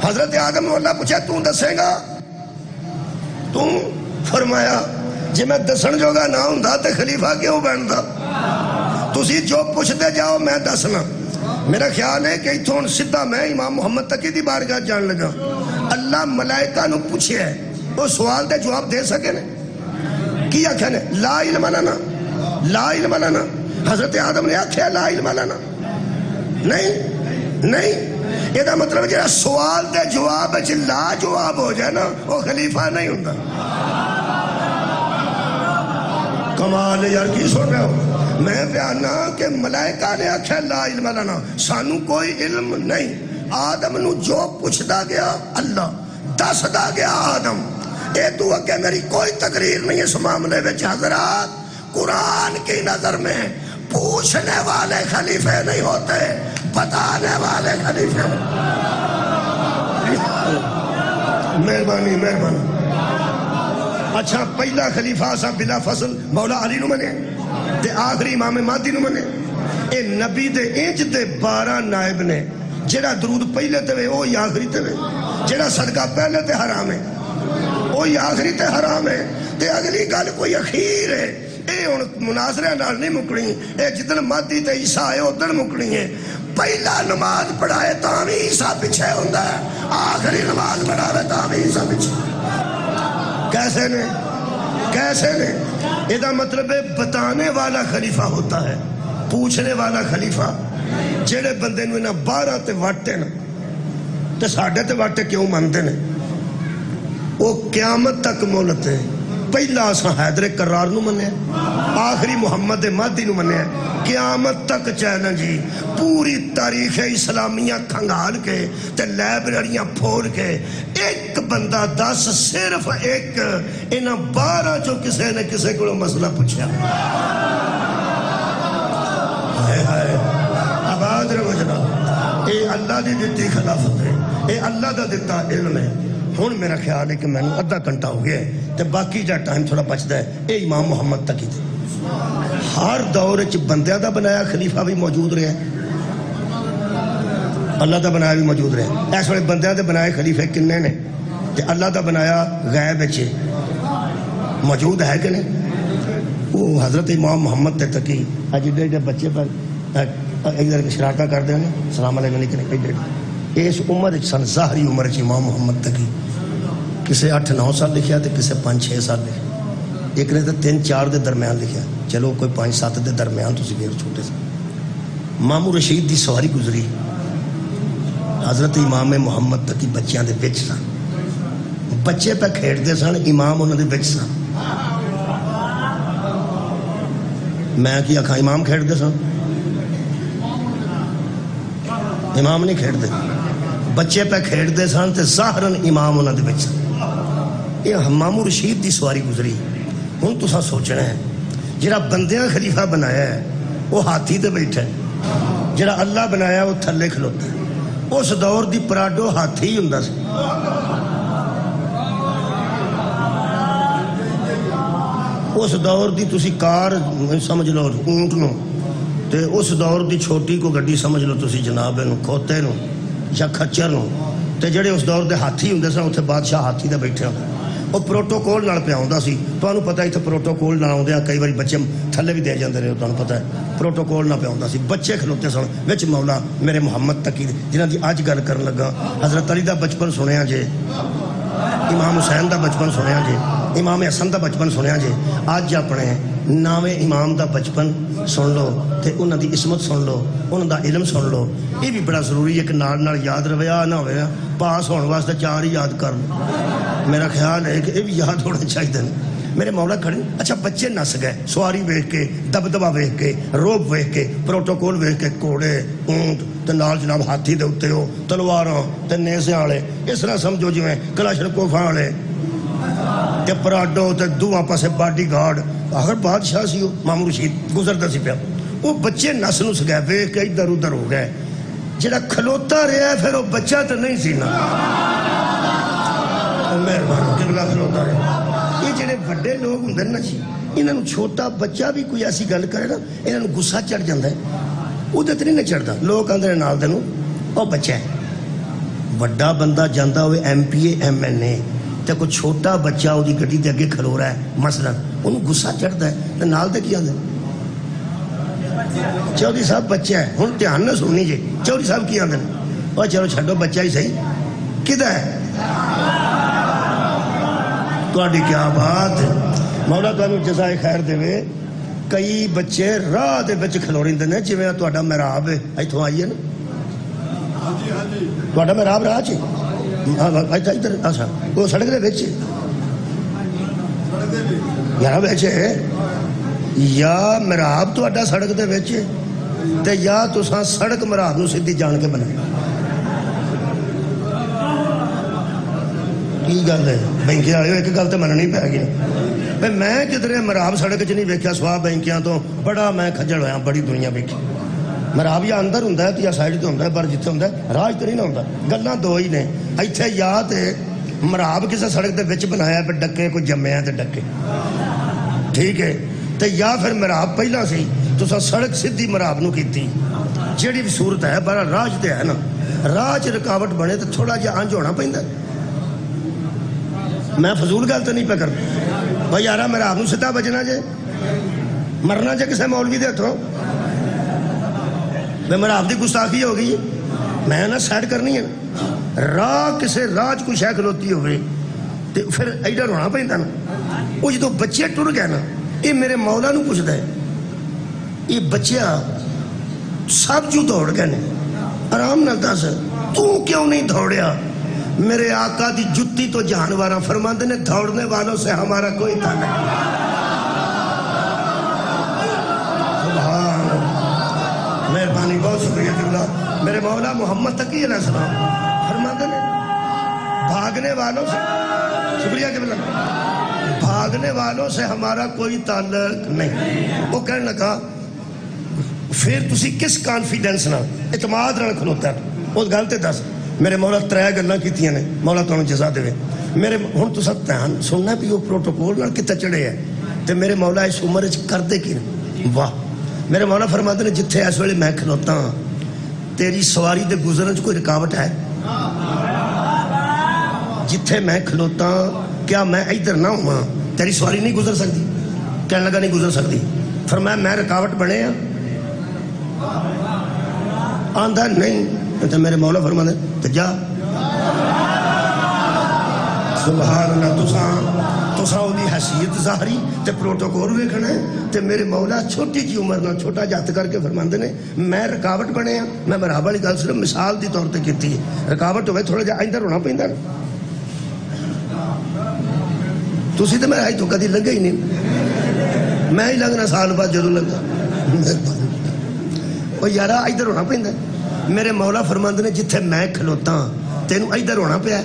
حضرت آدم نے اللہ پوچھا تو دسے گا تو فرمایا جی میں دسن جو گا نہ ہوں تے خلیفہ کیوں بنتا تسی جو پوچھتے جاؤ میں دسنا میرا خیال ہے کہ اتھوں سدھا میں امام محمد تقی دی بارگاہ جان لگا اللہ ملائکہ نو پوچھے ہے وہ سوال دے جواب دے سکے نے کیا کہنے لا علم لنا لا علم لنا حضرت آدم نے آکھیا لا علم لنا نہیں یہ دا مطلب ہے سوال دے جواب ہے لا جواب ہو جائے نا وہ خلیفہ نہیں ہوتا کمال یار کی سن رہے ہو میں بیانا کہ ملائکہ نے آکھیا لا علم لنا سانو کوئی علم نہیں آدم نو جو پوچھدا گیا اللہ دسدا گیا آدم اے تو اگے میری کوئی تقریر نہیں اس معاملے میں حضرات قرآن کی نظر میں پوچھنے والے خلیفے نہیں ہوتے بتانے والے خلیفے مہربانی اچھا پہلا خلیفہ سا بلا فصل مولا علی نو منے تے آخری امام مہدی نو منے اے نبی دے انج دے 12 نائب نے جڑا درود پہلے تے وے او آخری تے وے جڑا صدقہ پہلے تے حرام ہے وہی آخری تے حرام ہے تے اگلی گل کوئی اخیر ہے اے ہن مناظرے نال نہیں مکڑی اے جدن مادی تے عیسیٰ آئے ادھر مکڑی ہے پہلا نماز پڑھائے تاں بھی عیسیٰ پیچھے ہوندا ہے آخری نماز پڑھاوے تاں بھی عیسیٰ پیچھے کیسے نے یہ مطلب ہے بتانے والا خلیفہ ہوتا ہے پوچھنے والا خلیفہ جڑے بندے نو انہاں 12 تے واٹے نا تے ساڈے تے واٹے کیوں مندے نے وہ قیامت تک مولت ہے پہلا اساں حیدر کرار نو منیا آخری محمد مہدی نو منیا قیامت تک چیلنج جی پوری تاریخ اسلامیہ کھنگال کے تے لائبریریاں پھول کے ایک بندہ 10 صرف ایک انہاں 12 جو کسے نے کسے کو مسئلہ پوچھا آباد رہو جناب اے اللہ دی دیتی خلافت ہے اے اللہ دا دیتا علم ہے ہن میرا خیال ہے کہ میں نے ادھا گھنٹہ ہو گیا ہے تے باقی جا ٹائم تھوڑا بچتا ہے اے امام محمد تک ہی تھے ہر دور وچ بندیاں دا بنایا خلیفہ بھی موجود رہا ہے اللہ دا بنایا بھی موجود رہا ہے اس ویلے بندیاں دے بنائے خلیفے کنے نے تے اللہ دا بنایا غیب وچ موجود ہے کہ نہیں وہ حضرت امام محمد تے تکی اج ایڈے بچے پر ادھر شراکت کر دیں سلام علیکم نہیں اس عمر سن ظاہری عمر امام محمد تکی کسے 8-9 سال لکھیا تے کسے 5-6 سال لکھیا ایک نے تو 3-4 دے درمیان لکھیا چلو کوئی 5-7 دے درمیان تسی پھر چھوٹے سے مامو رشید دی سواری گزری حضرت امام محمد تکی بچیاں دے وچ سن بچے پہ کھیڑ دے سن امام انہوں دے وچ سن میں کیا کھا امام کھیڑ دے سن امام نہیں کھیڑ دے بچے پہ کھیڑ دے سن تے ظاہرن امام انہوں دے وچ سن یہ مامو رشید دی سواری گزری ہن تساں سوچنا ہے جڑا بندیاں خلیفہ بنایا ہے وہ ہاتھی تے بیٹھا ہے جڑا اللہ بنایا وہ تھلے کھلوتا ہے اس دور دی پراڈو ہاتھی ہی ہوندا سی اس دور دی تسی کار سمجھ لو اونٹ نو تے اس دور دی چھوٹی کو گڈی سمجھ لو تسی جناب نو کھوتے نو یا کھچر نو تے جڑے اس دور دے ہاتھی ہوندے سن اوتھے بادشاہ ہاتھی تے بیٹھے ہوندے وہ پروٹوکول نال پیا ہوندا سی تانوں پتہ ایتھے پروٹوکول نال ہوندے کئی واری بچے تھلے بھی دے جاندے رہے تانوں پتہ ہے پروٹوکول نال پیا ہوندا سی بچے کھلوتے سن وچ مولا میرے محمد تقی جنہاں دی اج گل کرن لگا حضرت علی دا بچپن سنیا جے امام حسین دا بچپن سنیا جے امام حسن دا بچپن سنیا جے اج اپنے ناویں امام دا بچپن سن لو تے انہاں دی عصمت سن لو انہاں دا علم سن لو یہ بھی بڑا ضروری ہے کہ نال یاد رہے نہ ہوئے پاس ہونے واسطے 4 ہی یاد کر لو میرا خیال ہے کہ یہ بھی یاد ہونا چاہیے میرے مولا کھڑے اچھا بچے نس گئے سواری ویکھ کے دبدبا ویکھ کے روب ویکھ کے پروٹوکول ویکھ کے گھوڑے اونٹ تے نال جناب ہاتھی دے اوتے ہو تلواراں تے نیزیاں والے اس طرح سمجھو جویں کلاشنکوفاں والے تے پراڈو تے دوواں پاسے باڈی گارڈ آخر بادشاہ سی وہ مامو رشید گزرتا سی پیا وہ بچے نس نس گئے ویکھ کے ادھر ادھر ہو گئے جڑا کھلوتا رہا پھر وہ بچہ تو نہیں سی نا مہربان قبلہ کھلوتا رہا یہ جڑے بڑے لوگ ہوندے نا جی انہاں چھوٹا بچہ بھی کوئی ایسی گل کرے نا انہاں غصہ چڑھ جاندا ہے اودے تے نہیں چڑھدا لوگ آندے نال دے نو او بچہ ہے بڑا بندہ جاندا ہوئے M P A M N A تے کوئی چھوٹا بچہ وہ گڈی دے اگے کھلو رہا ہے مثلا انہوں غصہ چڑھتا ہے تے نال دے کی آندے چودھری صاحب بچہ ہے ہن دھیان نہ سننی جی چودھری صاحب کی آندے او چلو چھڈو بچہ ہی صحیح کدھر ہے تہاڈی کیا بات مولا تانوں جزائے خیر دے کئی بچے راہ دے وچ کھلو رہندے نے جویں تہاڈا محراب ہے ایتھوں آئیے نا تہاڈا محراب راہ چ ادھر اچھا وہ سڑک دے وچ یار وچ یا محراب تہاڈا سڑک دے وچ تے یا تساں سڑک محراب نو سیدھی جان کے بنا کی گل ہے بینکیاں والے ایک گل تے مننی پے گی بھئی میں کدھر محراب سڑک چ نہیں ویکھیا سوا بینکیاں تو بڑا میں کھجل ہویا بڑی دنیا ویکھی محراب یا اندر ہوندا ہے یا سائڈ تے ہوندا ہے پر جتھے ہوندا ہے راہ تے نہیں نہ ہوندا گلاں دو ہی نے ایتھے یا تے محراب کسے سڑک دے وچ بنایا تے ڈکے کوئی جمیا تے ڈکے ٹھیک ہے تے یا پھر محراب پہلا سی تساں سڑک سیدھی محراب نو کیتی جیڑی بھی صورت ہے بڑا راج تے ہے نا راہ چ رکاوٹ بنے تے تھوڑا جہا انج ہونا پیندا میں فضول گل تو نہیں پہ کرتا بھائی یارا میرا آپ سیدھا بجنا جے مرنا جے کسے مولوی دے ہتھوں میں میرا آپ دی گستاخی ہو گئی میں نہ سیڈ کرنی ہے راہ کسے راہ کوئی شے کھلوتی ہوئے تے پھر ایڈا رونا پیندا نا وہ جدوں بچے ٹر گئے نا یہ میرے مولا نو پوچھدا ہے یہ بچیا سب جو دوڑ گئے نے آرام نال دس تو کیوں نہیں دوڑیا میرے آقا دی جتی تو جانوراں فرماندے نے دوڑنے والوں سے ہمارا کوئی تعلق نہیں سبحان مہربانی بہت شکریہ اللہ میرے مولا محمد تقی علیہ السلام فرماندے نے بھاگنے والوں سے شکریہ کہ بھاگنے والوں سے ہمارا کوئی تعلق نہیں وہ کہنے لگا پھر تسی کس کانفیڈنس نہ اعتماد نہ کھلوتا ہے اس گل تے دس میرے مولا ترے گلاں کیتیاں نے مولا تانوں جزا دے میرے ہن تساں دھیان سننا بھی وہ پروٹوکول نال کتے چڑھے ہے تے میرے مولا اس عمر وچ کردے کی واہ میرے مولا فرماتے نے جتھے اس ویلے میں کھلوتا ہاں تیری سواری دے گزرن وچ کوئی رکاوٹ ہے جتھے میں کھلوتا کیا میں ادھر نہ ہوں تیری سواری نہیں گزر سکتی کہنے لگا نہیں گزر سکتی فرمایا میں رکاوٹ بنے ہاں آندھا نہیں تو میرے مولا فرماتے تو جا سبحان اللہ تساں دی حیثیت ظاہری تے پروٹوکول ویکھنا ہے تے میرے مولا چھوٹی جی عمر نہ چھوٹا جات کر کے فرماندے نے میں رکاوٹ بنے ہاں میں مرحبا والی گل صرف مثال دی طور تے کیتی ہے رکاوٹ ہوئے تھوڑا جا ادھر ہونا پیندا تسی تے میرا تو کدی لگا ہی نہیں میں ہی لگنا سال بعد جدوں لگا وہ یارا ادھر ہونا پیندا میرے مولا فرماندے نے جتھے میں کھلوتا تینوں ادھر ہونا پیا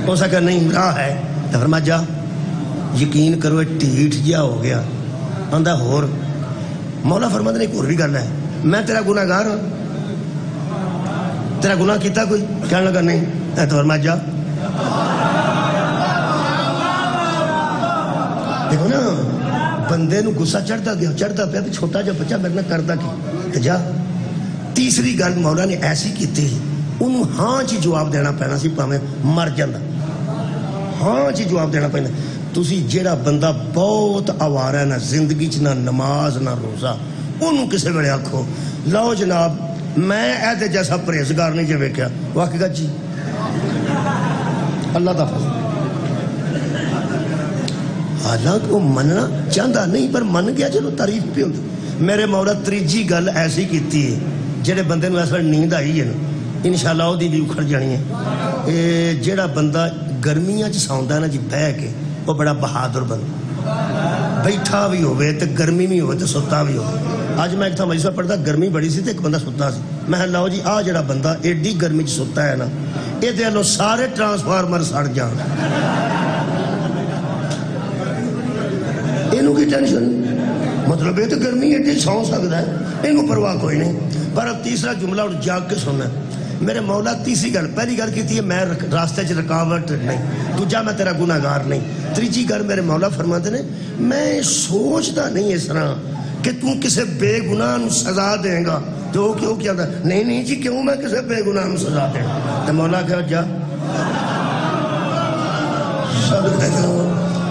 ہو سکا نہیں راہ ہے تو فرمایا جا یقین کرو ٹھیٹ جہا ہو گیا آندا ہور مولا فرماندے نے ایک اور بھی گل ہے میں تیرا گناہگار ہوں تیرا گناہ کیتا کوئی کہنے لگا نہیں تو فرمایا جا دیکھو نا بندے نو غصہ چڑھتا پیا بھی چھوٹا جا بچہ میرے نہ کردا کی تے جا تیسری گل مولا نے ایسی کیتی انہوں ہاں جی جواب دینا پینا سی پاویں مر جاندا ہاں جی جواب دینا پینا تسی جیڑا بندہ بہت آوارہ ہے نہ زندگی چ نہ نماز نہ روزہ انہوں کسے ویلے آکھو لو جناب میں ایدے جیسا پرہیزگار نہیں جے ویکھیا وہ آکھے گا جی اللہ دا فضل حالانکہ وہ مننا چاہتا نہیں پر من گیا چلو تعریف پہ ہوتی میرے مولا تریجی گل ایسی کیتی ہے جڑے بندے نو اس وقت نیند آئی ہے نا انشاءاللہ وہ دی بھی اکھڑ جانی ہے جڑا بندہ گرمیاں چ سوندا ہے نا جی بہ کے وہ بڑا بہادر بندہ بیٹھا بھی ہوئے تے گرمی بھی ہوئے تے ستا بھی ہوئے آج میں ایک تھا مجلسہ پڑھتا گرمی بڑی سی تے ایک بندہ ستا سی میں لاؤ جی آ جڑا بندہ ایڈی گرمی چ ستا ہے نا یہ دے لو سارے ٹرانسفارمر سڑ جان اینو کی ٹینشن مطلب یہ تو گرمی ایڈی سو سکتا ہے اینو پرواہ کوئی نہیں پر اب تیسرا جملہ اور جاگ کے سننا میرے مولا تیسری گل پہلی گل کی تھی میں راستے چ رکاوٹ نہیں دوجا میں تیرا گناہگار نہیں تیجی گل میرے مولا فرماتے نے میں سوچتا نہیں اس طرح کہ تو کسے بے گناہ نو سزا دیں گا تو وہ کیوں کیا نہیں نہیں جی کیوں میں کسے بے گناہ نو سزا دیں تو مولا کہا جا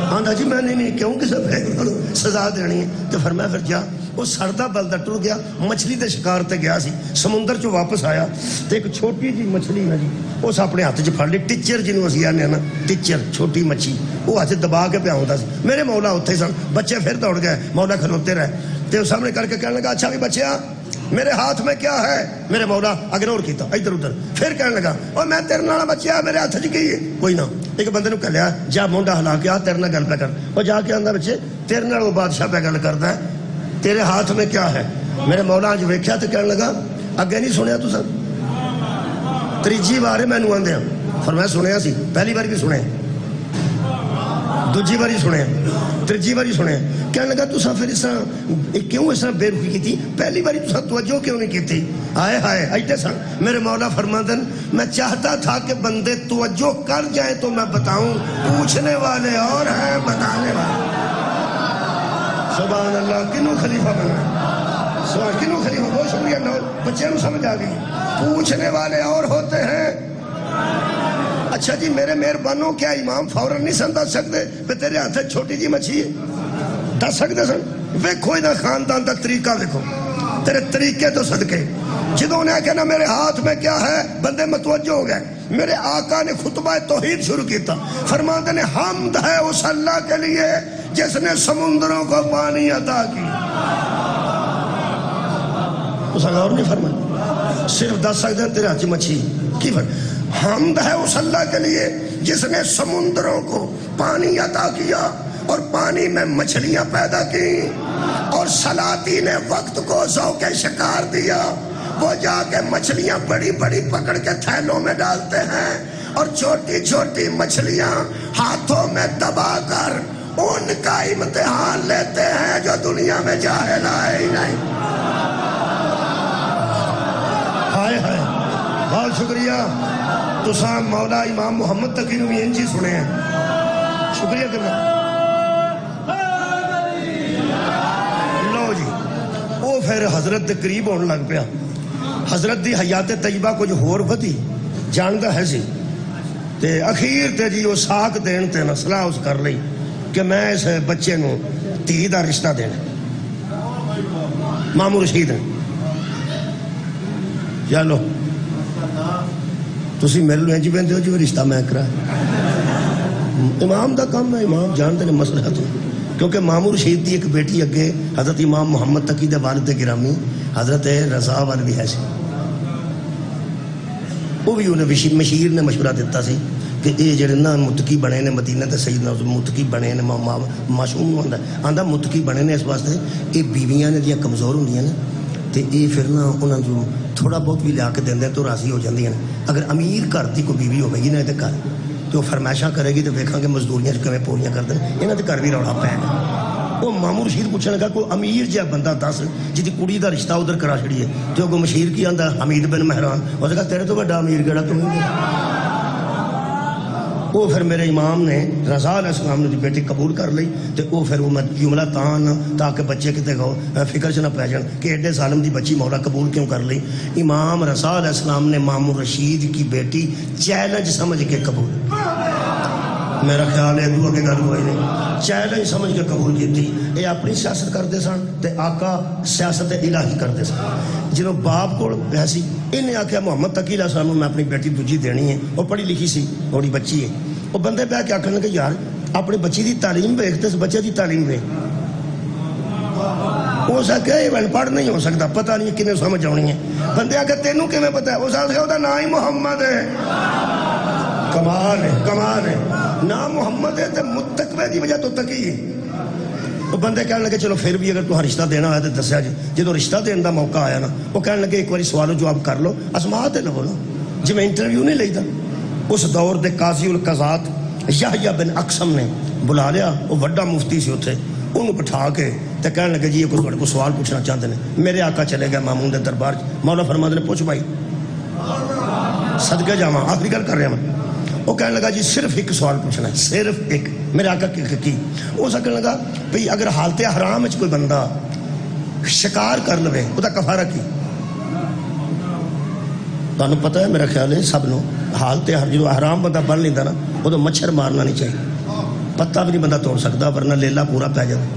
آندا جی میں نہیں کیوں کسے بے گناہ سزا دینی ہے تو فرمایا پھر جا وہ سردہ بلدہ ٹر گیا مچھلی دے شکار تے گیا سی سمندر چو واپس آیا تے ایک چھوٹی جی مچھلی ہے جی اس اپنے ہاتھ چ پھڑ لی ٹچر جنوں اسی آنے نا ٹچر چھوٹی مچھی وہ ہاتھ دبا کے پیا ہوندا سی میرے مولا اتھے سن بچے پھر دوڑ گئے مولا کھلوتے رہے تے سامنے کر کے کہنے لگا اچھا بھی بچیا میرے ہاتھ میں کیا ہے میرے مولا اگنور کیتا ادھر ادھر پھر کہنے لگا اور میں تیرے نال بچیا میرے ہاتھ چ کی ہے کوئی نہ ایک بندے نو کہلیا جا مونڈا ہلا کے آ تیرے نال گل پہ کر اور جا کے آندا بچے تیرے نال وہ بادشاہ پہ گل کردا ہے تیرے ہاتھ میں کیا ہے میرے مولا اج ویکھیا تو کہنے لگا اگے نہیں سنیا تو سن تیجی بار میں نو آندے فرمایا سنیا سی پہلی بار بھی سنے دوجی باری سنے تیجی باری سنے کہنے لگا تساں پھر اس طرح کیوں اس طرح بے رخی کی پہلی باری تساں توجہ کیوں نہیں کی تھی آئے ہائے ایڈے سن میرے مولا فرماندن میں چاہتا تھا کہ بندے توجہ کر جائیں تو میں بتاؤں پوچھنے والے اور ہیں بتانے والے سبحان اللہ کنوں خلیفہ بنا سبحان کنوں خلیفہ بہت شکریہ اللہ بچے نو سمجھ آ گئی پوچھنے والے اور ہوتے ہیں اچھا جی میرے مہربانوں کیا امام فوراً نہیں سن دس سکتے پہ تیرے ہاتھ چھوٹی جی مچھی ہے؟ دس سکتے سن؟ ویکھو ادھر خاندان کا طریقہ ویکھو، تیرے طریقے تو صدقے جدوں نے کہنا میرے ہاتھ میں کیا ہے بندے متوجہ ہو گئے. میرے آقا نے خطبہ توحید شروع کیتا، فرماتے نے حمد ہے اس اللہ کے لیے جس نے سمندروں کو پانی عطا کی. اس غور نہیں فرمایا، صرف دس سکتے ہیں تیرے ہاتھ مچھی کی فرق. حمد ہے اس اللہ کے لیے جس نے سمندروں کو پانی عطا کیا اور پانی میں مچھلیاں پیدا کی، اور سلاطین نے وقت کو ذوق شکار دیا. وہ جا کے مچھلیاں بڑی بڑی پکڑ کے تھیلوں میں ڈالتے ہیں اور چھوٹی چھوٹی مچھلیاں ہاتھوں میں دبا کر ان کا امتحان لیتے ہیں جو دنیا میں جاہل آئے ہی نہیں. ہائے ہائے بہت شکریہ. تو سام مولا امام محمد تقی نو بھی انجی سنے ہیں، شکریہ کرنا. لو جی وہ پھر حضرت دے قریب ہونے لگ پیا. حضرت دی حیات طیبہ کچھ ہور ودی جاندا ہے سی تے اخیر تے جی وہ ساک دین تے نہ صلاح اس کر لئی کہ میں اس بچے نو دھی دا رشتہ دینا. مامو رشید چلو تسی میرے لو انج بندے ہو جو رشتہ میں کرا. امام دا کام ہے، امام جانتے نے مسئلہ تو، کیونکہ مامو رشید دی ایک بیٹی اگے حضرت امام محمد تقی دے والد گرامی حضرت رضا وال بھی ہے سی. وہ بھی انہیں مشیر نے مشورہ دیتا سی کہ یہ جڑے نا متقی بنے نے مدینہ تے سیدنا متقی بنے نے معصوم ہوندا آندا متقی بنے نے اس واسطے یہ بیویاں نے جیاں کمزور ہوندیاں نے تے یہ پھر نا انہاں نوں تھوڑا بہت بھی لیا کے دیندے تو راضی ہو جاندیاں. اگر امیر گھر دی کوئی بیوی ہوے گی نا تے گھر تے وہ فرمائشاں کرے گی تے ویکھاں گے مزدوریاں کیویں پوریاں کردے انہاں دے گھر بھی روڑا پے گا. وہ مامو رشید پوچھنے لگا کوئی امیر جہا بندہ دس جی کڑی دا رشتہ ادھر کرا چھڑیے تو اگوں مشیر کی آندا حمید بن مہران. اس نے کہا تیرے تو بڑا امیر کیڑا تو نہیں. وہ پھر میرے امام نے رضا علیہ السلام نے بیٹی قبول کر لی تے وہ پھر وہ جملہ تان تاکہ بچے کتے گو فکر سے نہ پہ جان کہ ایڈے ظالم دی بچی مولا قبول کیوں کر لی. امام رضا علیہ السلام نے مامو رشید کی بیٹی چیلنج سمجھ کے قبول، میرا خیال ہے دعا کے گل ہوئی نہیں، چیلنج سمجھ کے قبول کی تھی. یہ اپنی سیاست کرتے سن تے آقا سیاست الہی کرتے سن. جنہوں باپ کو ایسی انہیں آخیا محمد تقی علیہ السلام میں اپنی بیٹی دوجی دینی ہے، وہ پڑھی لکھی سی تھوڑی بچی ہے. وہ بندے پہ کے آخر لگے یار اپنی بچی دی تعلیم ویکھتے اس بچے دی تعلیم ویکھ. ہو سکے یہ پڑھ نہیں ہو سکتا، پتہ نہیں کنے سمجھ آنی ہے. بندے آ کے تینوں کیویں پتہ ہے؟ وہ سکتا نام ہی محمد ہے. کمال ہے کمال ہے، نام محمد ہے تے متقوی دی وجہ تو تقی ہے. وہ بندے کہنے لگے چلو پھر بھی اگر تمہیں رشتہ دینا ہوا تو دسیا جی. جدو رشتہ دین دا موقع آیا نا وہ کہنے لگے ایک بار سوال و جواب کر لو، اسما تے لو نا جی میں انٹرویو نہیں لیتا. اس دور دے قاضی القضات یحییٰ بن اقسم نے بلا لیا، وہ وڈا مفتی سی اتنے، انہوں بٹھا کے تے کہنے لگے جی یہ کوئی سوال پوچھنا چاہتے ہیں. میرے آقا چلے گئے مامون دے دربار، مولا فرماتے نے پوچھ بھائی صدقے جاواں آخری گل کر رہا میں. وہ کہنے لگا جی صرف ایک سوال پوچھنا ہے، صرف ایک. میرے آقا کی وہ کہنے لگا بھئی اگر حالت حرام وچ کوئی بندہ شکار کر لوے وہ کفارہ کی؟ تمہیں پتہ ہے میرا خیال ہے سب نو حالت جو حرام بندہ بن لینا نا وہ تو مچھر مارنا نہیں چاہیے، پتا بھی نہیں بندہ توڑ سکتا ورنہ لیلا پورا پی جاتا.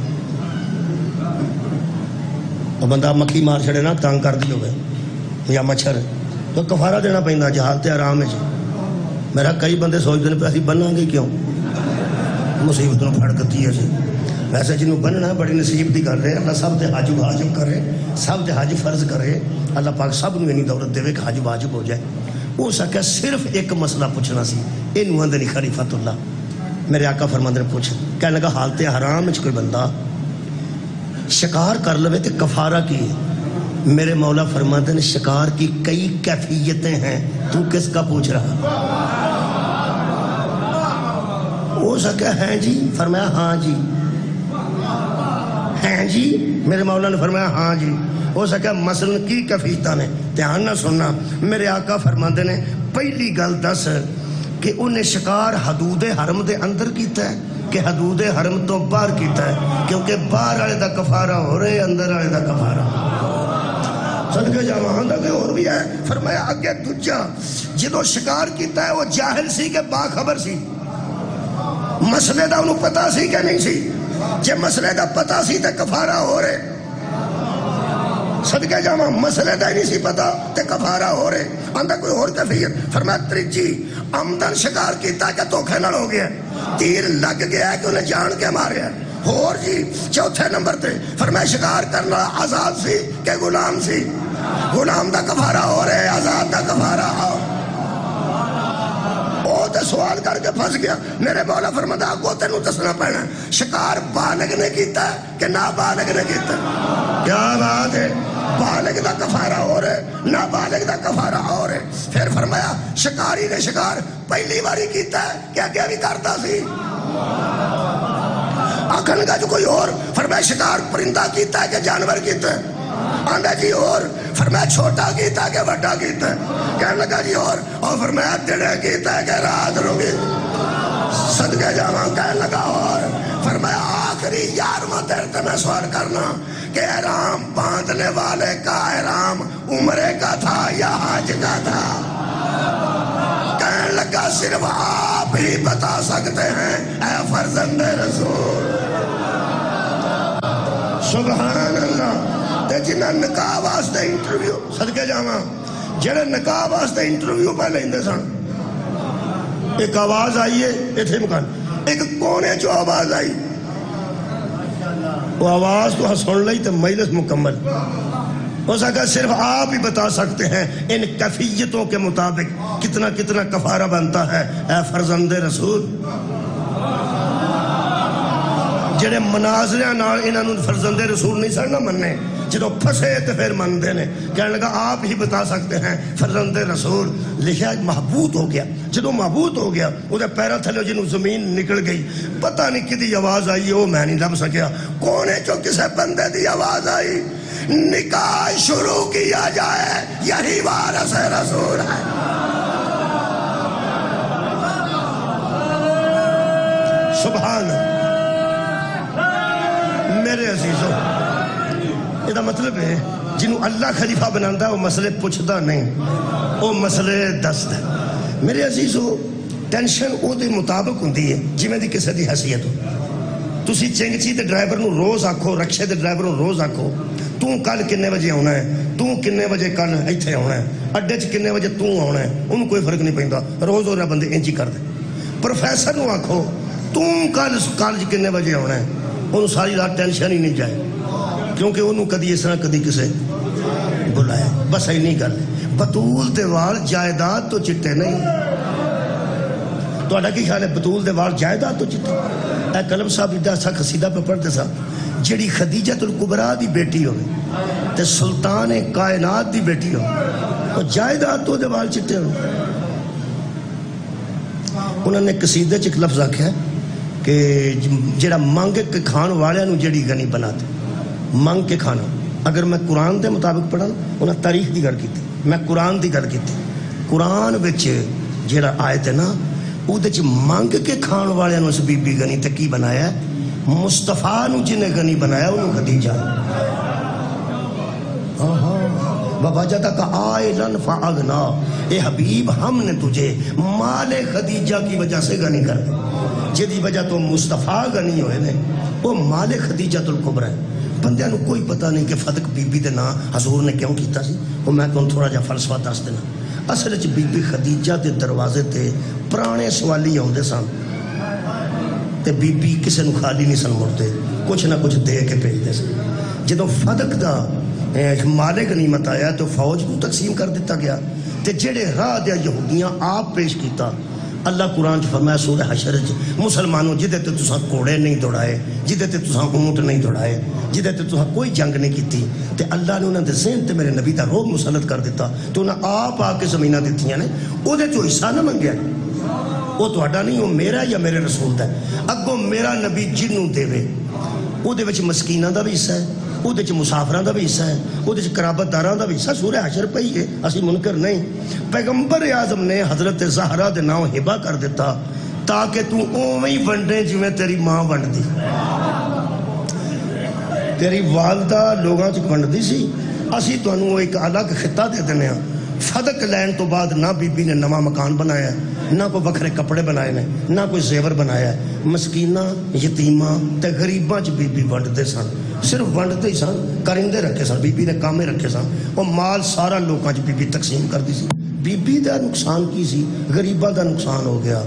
وہ بندہ مکھی مار چھڑے نا تنگ کر دی ہوئے یا مچھر تو کفارہ دینا پہنا جی حالت حرام ہے. میرا کئی بندے سوچتے ہیں پہ اسی بننا گے کیوں، مصیبت پھڑ کتی ہے. ویسے جنہوں بننا بڑی نصیب دی کر رہے، اللہ سب تے حج واجب کرے، سب تے حج فرض کرے، اللہ پاک سب نو انی دولت دے کہ حج واجب ہو جائے. ہو سکے صرف ایک مسئلہ پوچھنا سی، اینو اندر خلیفۃ اللہ. میرے آقا فرماندے نے پوچھ، کہنے لگا حالت حرام وچ کوئی بندہ شکار کر لوے تے کفارہ کی ہے؟ میرے مولا فرماتے ہیں شکار کی کئی کیفیتیں ہیں، تو کس کا پوچھ رہا؟ ہو سکا ہے جی؟ فرمایا ہاں جی. ہیں جی؟ میرے مولا نے فرمایا ہاں جی. ہو سکا مثلا کی کیفیتاں نے؟ دھیان نہ سننا. میرے آقا فرماتے ہیں پہلی گل دس کہ انہیں شکار حدود حرم دے اندر کیتا ہے کہ حدود حرم تو باہر کیتا ہے؟ کیونکہ باہر والے دا کفارہ ہو رہے اندر والے دا کفارہ. صدقے جاواں آندا کہ اور بھی ہے. فرمایا اگے دوجا جدوں شکار کیتا ہے وہ جاہل سی کہ باخبر سی؟ مسئلے دا انہوں پتا سی کہ نہیں سی؟ جے مسئلے دا پتا سی تے کفارہ ہو رہے. صدقے جاواں مسئلے دا ہی نہیں سی پتا تے کفارہ ہو رہے. آندا کوئی اور کیفیت؟ فرمایا تریجی عمدن شکار کیتا کہ دھوکے نال ہو گیا, تیر لگ گیا ہے کہ انہیں جان کے ماریا. اور جی چوتھے نمبر تے فرمایا شکار کرنا آزاد سی کہ غلام سی؟ غلام دا کفارہ ہو رہے, آزاد دا کفارہ ہو. وہ تے سوال کر کے پھنس گیا. میرے مولا فرماتا اگوں تینوں دسنا پینا شکار بالغ نے کیتا ہے کہ نابالغ نے کیتا ہے. کیا بات ہے, بالغ دا کفارہ ہو رہے, نابالغ دا کفارہ ہو رہے. پھر فرمایا شکاری نے شکار پہلی باری کیتا ہے کہ اگے بھی کرتا سی؟ آکھن گا جو کوئی اور. فرمایا شکار پرندہ کیتا ہے کہ جانور کیتا ہے؟ آندا جی اور. فرمایا چھوٹا کیتا ہے کہ بڑا کیتا ہے؟ کہنے لگا جی اور فرمایا دڑے کیتا ہے کہ رات روگی؟ صدقے جاواں کہنے لگا اور. فرمایا آخری 11واں تیرے میں سوال کرنا کہ احرام باندھنے والے کا احرام عمرے کا تھا یا حج کا تھا؟ کہنے لگا صرف آپ ہی بتا سکتے ہیں اے فرزند رسول. سبحان اللہ. تے جنہ نکاح واسطے انٹرویو, صدقے جاواں جڑے نکاح واسطے انٹرویو پہ لیندے سن, ایک آواز آئی ہے ایتھے مکان, ایک کونے جو آواز آئی, وہ آواز تو سن لئی تو مجلس مکمل. ہو سکا صرف آپ ہی بتا سکتے ہیں ان کیفیتوں کے مطابق کتنا کتنا کفارہ بنتا ہے اے فرزند رسول. جڑے مناظرے نال انہاں نوں فرزند رسول نہیں سن نہ مننے, جدو پھسے تو پھر مندے نے. کہنے لگا آپ ہی بتا سکتے ہیں فرزند رسول. لکھا محبوط ہو گیا. جدو محبوط ہو گیا وہ پیرا تھلے جنہوں زمین نکل گئی, پتہ نہیں کدی آواز آئی ہے وہ میں نہیں لب سکیا. کونے جو کسے بندے دی آواز آئی, نکاح شروع کیا جائے یہی وارث رسول ہے. سبحان میرے عزیزوں, یہ مطلب ہے جنہوں اللہ خلیفہ بناندہ وہ مسئلے پوچھتا نہیں, وہ مسئلے دست ہے. میرے عزیزوں ٹینشن او دے مطابق ہوندی ہے جی میں دی کسے دی حیثیت ہو. تسی چنگچی دے ڈرائیور نو روز آکھو, رکشے دے ڈرائیور نو روز آکھو تو کل کنے بجے ہونا ہے, تو کنے بجے کل ایتھے ہونا ہے, اڈے چ کنے بجے تو ہونا ہے, انہوں کوئی فرق نہیں پہندا, روز ہو رہا بندے انجی کر دے. پروفیسر نو آکھو تو کل کالج کنے بجے ہونا ہے, انہوں ساری رات ٹینشن ہی نہیں جائے, کیونکہ انہوں کدی اس طرح کدی کسے بلایا. بس ہی نہیں گل. بطول دے وال جائیداد تو چٹے نہیں. تو اڈا کی خیال ہے بطول دے وال جائیداد تو چٹے؟ اے کلم صاحب ایڈا سا قصیدہ پہ پڑھتے سا, جڑی خدیجۃ الکبریٰ دی بیٹی ہوئے تے سلطان کائنات دی بیٹی ہوئے, اور جائیداد تو دے وال چٹے ہوئے. انہوں نے قصیدے چ ایک لفظ آکھا ہے کہ جڑا منگ کے کھان والے نو جڑی گنی بناتے, منگ کے کھانا. اگر میں قرآن دے مطابق پڑھا انہیں تاریخ دی گل کی, میں قرآن دی گل کی. قرآن وچ جڑا آیت ہے نا او دے چ منگ کے کھان والے نو اس بی بی گنی تے کی بنایا ہے؟ مصطفیٰ نو جنہیں گنی بنایا انہوں خدیجہ. وَوَجَدَكَ عَائِلًا فَأَغْنَىٰ, اے حبیب ہم نے تجھے مال خدیجہ کی وجہ سے غنی کر دیا. جدی وجہ تو مصطفیٰ غنی ہوئے نے, وہ مال خدیجۃ الکبریٰ ہے. بندیاں نو کوئی پتہ نہیں کہ فتق بی بی دے نا حضور نے کیوں کیتا سی. وہ میں کون تھوڑا جا فلسفہ دس دینا. اصل چ بی بی خدیجہ دے دروازے تے پرانے سوالی آؤندے سن, تے بی بی کسے نو خالی نہیں سن مڑتے, کچھ نہ کچھ دے کے بھیجتے سن. جدوں فتق دا مال غنیمت آیا تو فوج کو تقسیم کر دیتا گیا, تے جڑے راہ دیا یہودیاں آپ پیش کیتا. اللہ قرآن چ فرمایا سورہ حشر چ, مسلمانوں جدے تے تساں کوڑے نہیں دوڑائے, جدے تے تساں اونٹ نہیں دوڑائے, جدے تے تساں کوئی جنگ نہیں کیتی, تے اللہ نے انہاں دے ذہن تے میرے نبی دا روب مسلط کر دیتا. تو انہاں آپ آ کے زمیناں دتیاں نے, او دے تو حصہ نہ منگیا, وہ تہاڈا نہیں, وہ میرا یا میرے رسول دا ہے. اگوں میرا نبی جنوں دے او دے وچ مسکیناں دا بھی حصہ ہے, او دے چ مسافراں دا بھی حصہ ہے, او دے چ قرابت داراں دا بھی حصہ. سورہ حشر پئی ہے, اسی منکر نہیں. پیغمبر اعظم نے حضرت زہرا دے نام ہبہ کر دیتا تاکہ تو اوویں ہی ونڈے جویں تیری ماں ونڈدی. تیری والدہ لوگاں چ ونڈدی سی, اسی تانوں ایک الگ خطہ دے دینے ہیں. فدق لین تو بعد نہ بی بی نے نواں مکان بنایا ہے، نہ کوئی وکھرے کپڑے بنائے نے، نہ کوئی زیور بنایا ہے. مسکیناں یتیماں تے غریباں چ بی بی ونڈدے سن، صرف ونڈدے ہی سن، کرندے رکھے سن، بی بی نے کامے رکھے سن. وہ مال سارا لوکاں چ بی بی تقسیم کردی سی. بی بی دا نقصان کی سی؟ غریباں دا نقصان ہو گیا،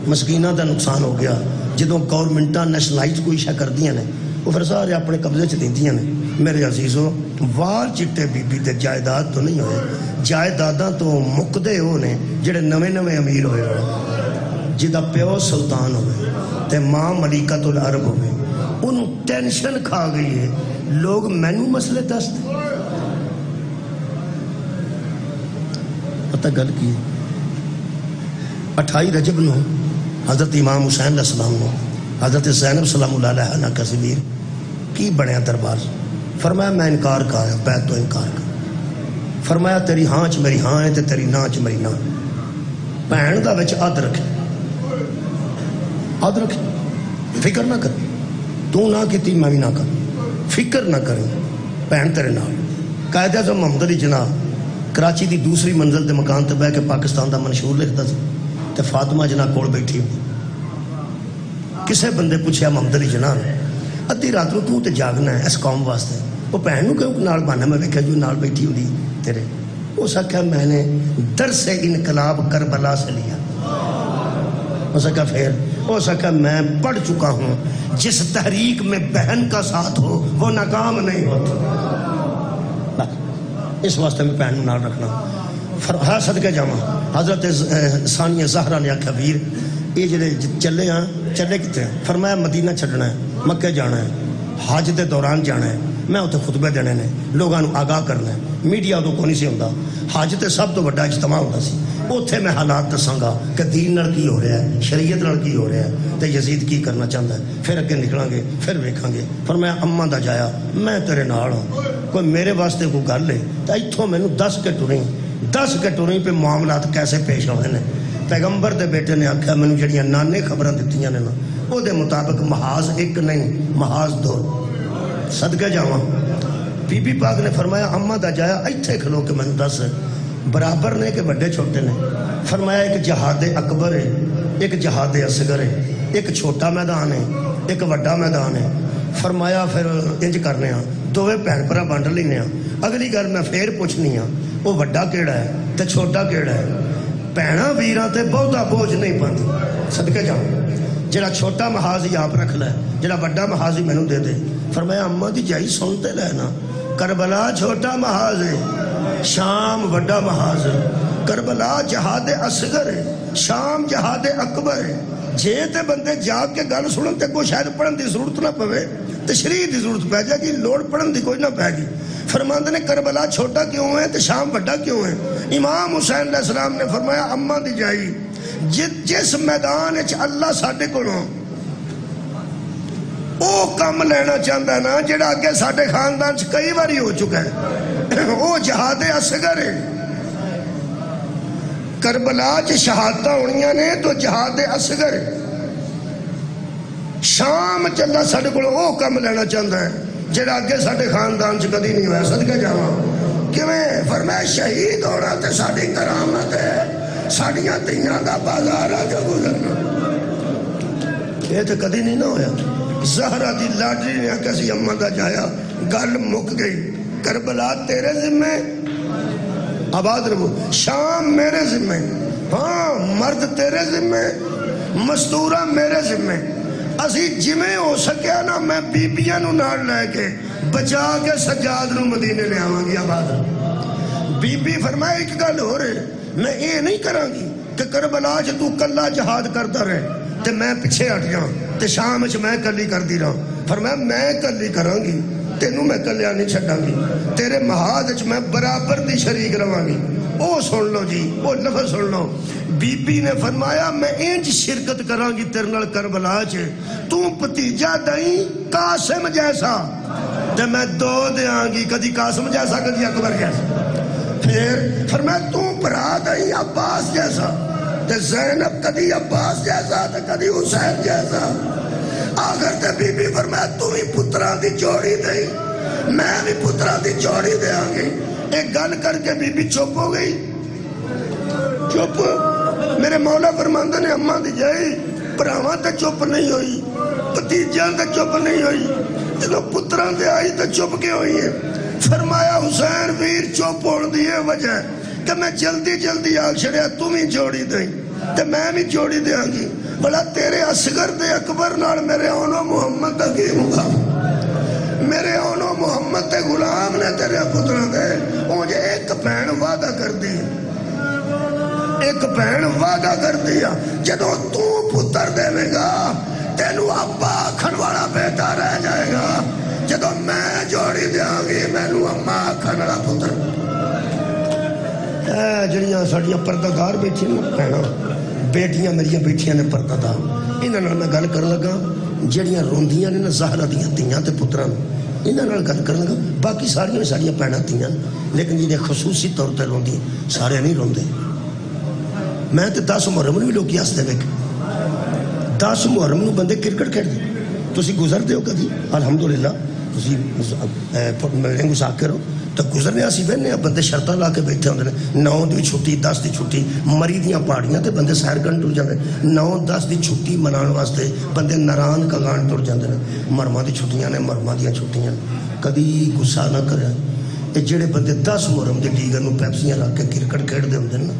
مسکیناں دا نقصان ہو گیا. جدوں گورنمنٹاں نیشنلائز کوئی شے کردیاں نے وہ پھر سارے اپنے قبضے چ دیندیاں نے. میرے عزیزو، وال چٹے بی بی تے جائیداد تو نہیں ہوئے، جائیداداں تو مکدے ہو نے جڑے نویں نویں امیر ہوئے ہو، جدا پیو سلطان ہوئے تے ماں ملکۃ العرب ہوئے. انہوں ٹینشن کھا گئی ہے، لوگ مینو مسئلے دستے. پتہ گل کی 28 رجب نو حضرت امام حسین علیہ السلام نو حضرت زینب سلام اللہ علیہ نہ کسبیر کی بنیا دربار. فرمایا میں انکار کر بیت تو انکار کر. فرمایا تیری ہاں چ میری ہاں ہے تے تیری نہ چ میری نہ. بھین دا وچ اد رکھ، اد رکھ، فکر نہ کر. تو نہ کیتی میں بھی نہ کر، فکر نہ کریں. بھین تیرے نال. قائد اعظم محمد علی جناح کراچی دی دوسری منزل دے مکان تے بہ کے پاکستان دا منشور لکھدا سی تے فاطمہ جناح کول بیٹھی ہوئی. کسے بندے پوچھیا محمد علی جناح نے ادھی رات نو تو تے جاگنا ہے اس قوم واسطے، وہ بھن نو کیوں نال بانا؟ میں ویکھیا جو نال بیٹھی ہوئی تیرے. اس آخیا میں نے درس انقلاب کربلا سے لیا. اس آخیا پھر؟ اس آخیا میں پڑھ چکا ہوں جس تحریک میں بہن کا ساتھ ہو وہ ناکام نہیں ہوتی. اس واسطے میں بہن نال رکھنا. فرحا صدقے جاواں حضرت ثانیہ زہرا نے آخیا ویر یہ جڑے چلے ہاں چلے کتنے ہیں؟ فرمایا مدینہ چھڈنا ہے، مکے جانا ہے، حج دے دوران جانا ہے، میں اتنے خطبے دینے نے، لوگوں آگاہ کرنا ہے. میڈیا ادو کو نہیں سی ہوندا. حج تے سب تو بڑا اجتماع ہوتا سی. اتنے میں حالات دساں گا کہ دین نال کی ہو رہا ہے، شریعت نال کی ہو رہا ہے تے یزید کی کرنا چاہتا ہے. پھر اگے نکلاں گے، پھر ویکھاں گے. فرمایا اماں دا جایا میں تیرے نال ہوں، کوئی میرے واسطے کوئی گل ہے تو اتوں مینوں دس کے ٹریں پہ معاملات کیسے پیش ہوئے ہیں. پیغمبر دے بیٹے نے آخیا مینوں جڑیاں نانے خبراں دتیاں نے نا وہ دے مطابق محاذ ایک نہیں محاذ دو. صدقے جاواں. بی بی پاک نے فرمایا اماں دا جایا ایتھے کھلو کے مینوں دس برابر نے کہ بڑے چھوٹے نے؟ فرمایا ایک جہاد اکبر ہے، ایک جہاد اصغر ہے، ایک چھوٹا میدان ہے، ایک وڈا میدان ہے. فرمایا پھر انج کرنے ہاں دوویں بھین بھرا بانڈ لینے ہاں. اگلی گل میں پھر پوچھنی ہاں وہ وڈا کیڑا ہے تے چھوٹا کیڑا ہے؟ بھیناں ویراں تے بہتا بوجھ نہیں پاندی. صدقے جاؤ. جڑا چھوٹا محاذ ہی آپ رکھ لے، جڑا وڈا محاذ ہی مینوں دے دے. فرمایا اماں دی جائی سنتے لینا، کربلا چھوٹا محاذ ہے، شام وڈا محاذ ہے. کربلا جہاد اصغر ہے، شام جہاد اکبر ہے. جے تے بندے جاگ کے گل سنن تے کوئی شاید پڑھن دی ضرورت نہ پوے، تشریح دی ضرورت پہ جائے گی، لوڑ پڑھن دی کوئی نہ پے گی. فرماندے نے کربلا چھوٹا کیوں ہے تے شام بڑا کیوں ہے؟ امام حسین علیہ السلام نے فرمایا اماں دی جائی جس میدان وچ اللہ ساڈے کولوں او کم لینا چاہتا ہے نا جڑا اگے ساڈے خاندان چ کئی باری ہو چکا ہے، او جہاد اصغر ہے. کربلا چ شہادتاں ہونیاں نے تو جہاد اصغر ہے. شام چ اللہ ساڈے کولوں او کم لینا چاہتا ہے جڑا اگے ساڈے خاندان چ کدی نہیں ہوا. صدقے جاواں. کیویں؟ فرمایا شہید ہونا تے ساڈی کرامت ہے، ساڈیاں دھیاں دا بازار آ کے گزرنا. یہ تے کدی نہیں نہ ہویا. زہرا دی لاڈلی نے آخیا سی اماں دا جایا گل مک گئی. کربلا تیرے ذمے، آباد رہو. شام میرے ذمے، ہاں مرد تیرے ذمے، مستورہ میرے ذمے. اسی جمیں ہو سکیا نا میں بیبیاں نو نال لے کے بچا کے سجاد نو مدینے لے آواں گی. آباد بی بی فرمایا ایک گل ہو رہے میں یہ نہیں کراں گی کہ کربلا چ تو کلا جہاد کرتا رہے تے میں پیچھے ہٹ جاں تے شام چ میں کلی کردی رہاں. فرمایا میں کلی کراں گی، تینوں میں کلیا نہیں چھڈاں گی. تیرے محاذ وچ میں برابر دی شریک رواں گی. او سن لو جی، او لفظ سن لو. بی بی نے فرمایا میں انج شرکت کراں گی تیرے نال کربلا چ تو بھتیجا دئی قاسم جیسا تے میں دو دیاں گی، کدی قاسم جیسا کدی اکبر جیسا. پھر فرمایا تو بھرا دئی عباس جیسا تے زینب کدی عباس جیسا تے کدی حسین جیسا. آخر تے بی بی فرمایا تو ہی پتراں دی جوڑی دئی میں بھی پترا دی جوڑی دیا گی. ایک گل کر کے بی بی چپ ہو گئی. چپ. میرے مولا فرماندے نے اماں دی جائی بھراواں تے چپ نہیں ہوئی, بھتیجیاں تے چپ نہیں ہوئی, جدوں پتراں تے آئی تے چپ کیوں ہوئی ہے؟ فرمایا حسین ویر چپ ہون دی یہ وجہ کہ میں جلدی جلدی آ چھڑیا تم ہی جوڑی دیں تے میں بھی جوڑی دیاں گی. بڑا تیرے اصغر دے اکبر نال میرے اونو محمد دا کی ہوگا؟ میرے اونو محمد تے غلام نے تیرے پترا دے. مجھے ایک بہن وعدہ کر دی, ایک بہن وعدہ کر دیا جدو تو پتر دے گا تینو ابا آکھن والا بیٹا رہ جائے گا, جدو میں جوڑی دیاں گی مینو اما آکھن والا پتر. جڑیاں ساڑیاں پردہ دار بیٹھی نا بیٹیاں میریاں بیٹھیاں نے پردہ دار, انہاں نال میں گل کر لگا جڑیاں روندیاں نے نا زہرا دیاں تیاں تے پتراں انہاں نال گل کر لگا. باقی ساریاں ساڑیاں بھیناں تیاں لیکن جنہیں خصوصی طور تے روندیاں سارے نہیں روندے. میں تے 10 محرم نوں بھی لوکی ہسدے ویکھ, 10 محرم نوں بندے کرکٹ کھیڈدے. تسی گزردے ہو کدی؟ الحمدللہ تسی رنگ ذاکر ہو تو گزرنے اسی بہنے بندے شرطاں لا کے بیٹھے ہوندے نے 9 دی چھٹی 10 دی چھٹی مری دیاں پہاڑیاں تے بندے سیر کرن ٹر جاندے 9-10 دی چھٹی مناون واسطے بندے نران کگان ٹر جاندے نے. مرماں دی چھٹیاں نے مرماں دیاں چھٹیاں کدی غصہ نہ کریا. اے جڑے بندے 10 محرم دے ڈیگر نوں پیپسیاں لا کے کرکٹ کھیڈدے ہوندے نے نا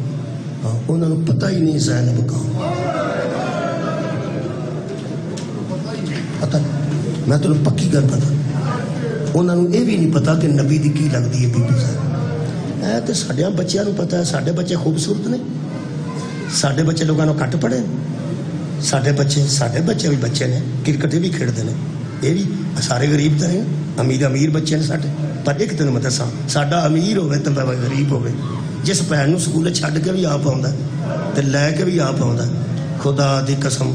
انہاں نوں پتہ ہی نہیں زینب کہاں پتہ. میں تینوں پکی گل پتہ انہاں نوں یہ بھی نہیں پتا کہ نبی دی کی لگتی ہے بی بی زینب. اے تے ساڈیاں بچیاں نوں پتہ ہے ساڈے بچے خوبصورت نے, ساڈے بچے لوگاں نوں گھٹ پڑھے, ساڈے بچے بھی بچے نے کرکٹ بھی کھیڈتے ہیں. یہ بھی سارے غریب تو نہیں, امیر بچے نے ساڈے. پر ایک تینوں میں دساں ساڈا امیر ہوے تے غریب ہوے جس بھن نوں سکول چھڈ کے بھی آپ آوندا تے لے کے بھی آپ آوندا خدا دی قسم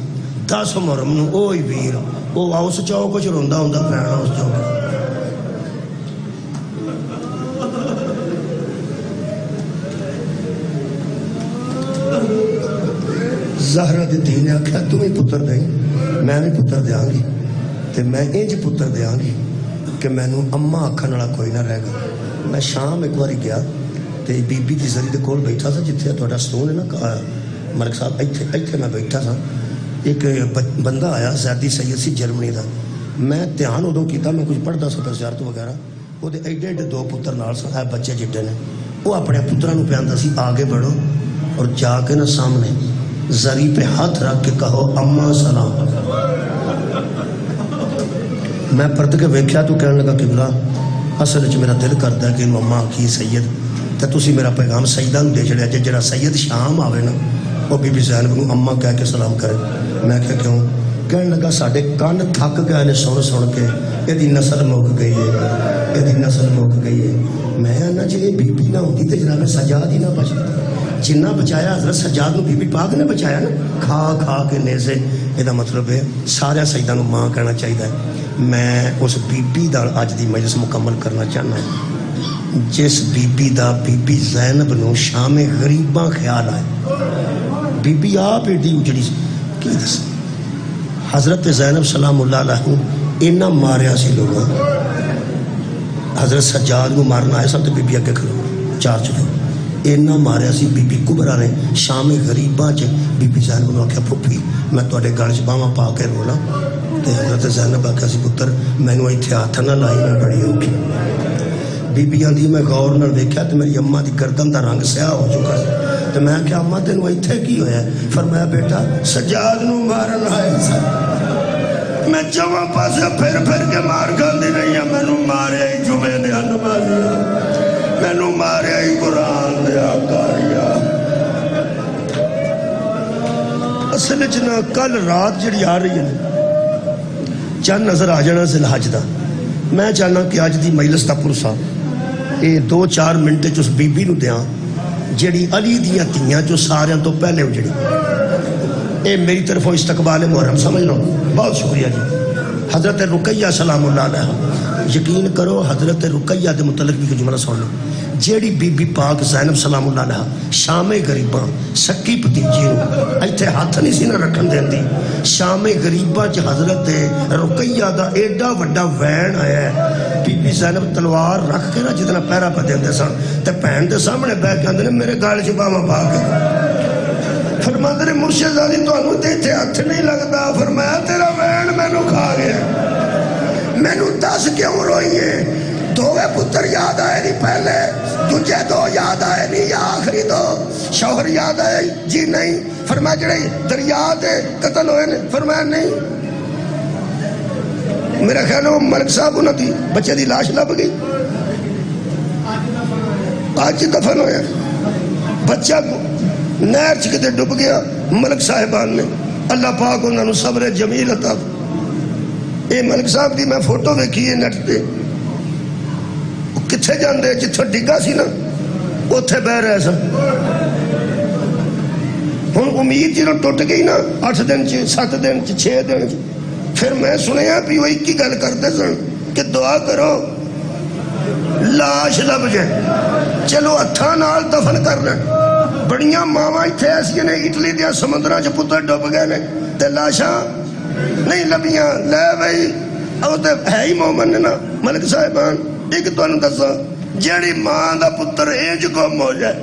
10 محرم نوں اوہی ویر وہ اس چوک وچ روندا ہوندا بھن اس چوک. زہرا دی دھی نے آکھیا تم ہی پتر دیں میں بھی پتر دیاں گی تے میں انج پتر دیاں گی کہ مینوں اما آکھن والا کوئی نہ رہ گا. میں شام ایک باری گیا تے بی بی دی زری دے کول بیٹھا تھا جتھے تہاڈا ستون ہے نا ملک صاحب ایتھے میں بیٹھا تھا. ایک بندہ آیا زیادی سید سی جرمنی دا. میں دھیان ادوں کیتا میں کچھ پڑھدا سا تجارت وغیرہ وہ ایڈے ایڈے 2 پتر نال سن بچے جڈے نے. وہ اپنے پتراں نوں پیاندا سی آگے بڑھو اور جا کے نا سامنے زری پہ ہاتھ رکھ کے کہو اما سلام. میں پرت کے ویکھیا تو کہنے لگا قبلہ اصل وچ میرا دل کردا ہے کہ اما کی سید تے تسی میرا پیغام سیدہ نوں دے چھڑیا جے جڑا سید شام آوے نا وہ بی بی زینب نوں اما کہہ کے سلام کرے. میں کہا کیوں؟ کہنے لگا ساڈے کان تھک گئے نے سن کے یہ نسل مک گئی ہے, یہ نسل مک گئی ہے. میں آنا جی بی بی نہ ہوتی تو جناب سجاد ہی نہ بچتا. جنہ بچایا حضرت سجاد نو بی بی پاک نے بچایا نا کھا کھا کے نیزے. یہ مطلب ہے سارے سیداں نو ماں کہنا چاہیے. میں اس بی بی دا اج دی مجلس مکمل کرنا چاہنا جس بی بی دا بی بی زینب نو شام غریباں خیال آئے. بی بی آپ ایڈی اجڑی کی دس حضرت زینب سلام اللہ علیہ اینا ماریا سی لوگاں. حضرت سجاد نو مارنا آئے سن تو بی بی اگے کھلو 4 چلو اینا ماریا سی. بی بی کبرا نے شام غریباں چ بی بی زینب نو آکھیا پھپھی میں تواڈے گل چ باواں پا کے رولا تے حضرت زینب آکھیا سی پتر مینوں ایتھے ہاتھ نہ لائی میں بڑی اوکھی. بی بی آندی میں غور نال ویکھیا تے میری اماں دی گردن دا رنگ سیاہ ہو چکا سی. تے میں کہا اماں تینوں ایتھے کی ہویا؟ فرمایا بیٹا سجاد نو مارن آئے سن میں چواں پاسے پھر کے مار کھاندی رہی ہاں. مینوں ماریا ہی جمعے دے نمازیاں, مینوں ماریا ہی قرآن دیا کاریا. اصل وچ نا کل رات جڑی آ رہی ہے چند نظر آ جانا ذی الحج دا. میں چاہنا کہ اج دی مجلس دا پرسا یہ 2-4 منٹ چ اس بی بی نو دیاں جڑی علی دیاں تیاں جو ساریاں تو پہلے اجڑی. اے میری طرفوں استقبال محرم سمجھ لو. بہت شکریہ جی. حضرت رقیہ سلام اللہ علیہ یقین کرو حضرت رقیہ دے متعلق بھی جملہ سن لو. جیڑی بی بی پاک زینب سلام اللہ علیہ شام غریباں سکی بھتیجی نوں ایتھے ہاتھ نہیں سی نہ رکھن دیندی، شام غریباں چ حضرت رقیہ دا ایڈا وڈا وین آیا ہے، بی بی زینب تلوار رکھ کے نا جتنا پیرا پہ دیندے سن تے بہن دے سامنے بیٹھ کے آندے نے میرے گال چ باواں پا کے، فرماندے نے مرشد علی تانوں تے ایتھے ہاتھ نہیں لگدا، فرمایا تیرا وین مینوں کھا گیا، مینوں دس کیوں روئی ہے؟ دووے پتر یاد آئے نہیں پہلے، دوجے دو یاد آئے نہیں یا آخری دو، شوہر یاد آئے جی نہیں، فرمایا جڑے دریا دے قتل ہوئے نے، فرمایا نہیں، میرا خیال ہے وہ ملک صاحب انہوں دی بچے دی لاش لب گئی، آج دفن ہویا، بچہ نہر چکتے ڈب گیا، ملک صاحبان نے اللہ پاک انہوں نے صبر جمیل عطا، اے ملک صاحب دی میں فوٹو دیکھی ہے نیٹ تے، کتھے جاندے جتھے ڈگا سی نا اتھے بہ رہے سن، ہن امید جنہوں ٹوٹ گئی نا 8 دن 7 دن 6 دن، پھر میں سنیا بھی وہ ایک ہی گل کرتے سن کہ دعا کرو لاش لب جائے، چلو ہتھاں نال دفن کر لیں، بڑیاں ماواں ایتھے ایسیاں نے اٹلی دیاں سمندراں چ پتر ڈب گئے نے تے لاشاں نہیں لبیاں، لے بھائی او تے ہے ہی مومن نے نا ملک صاحبان، ایک تو انہوں دسا جیڑی ماں دا پتر اینج گم ہو جائے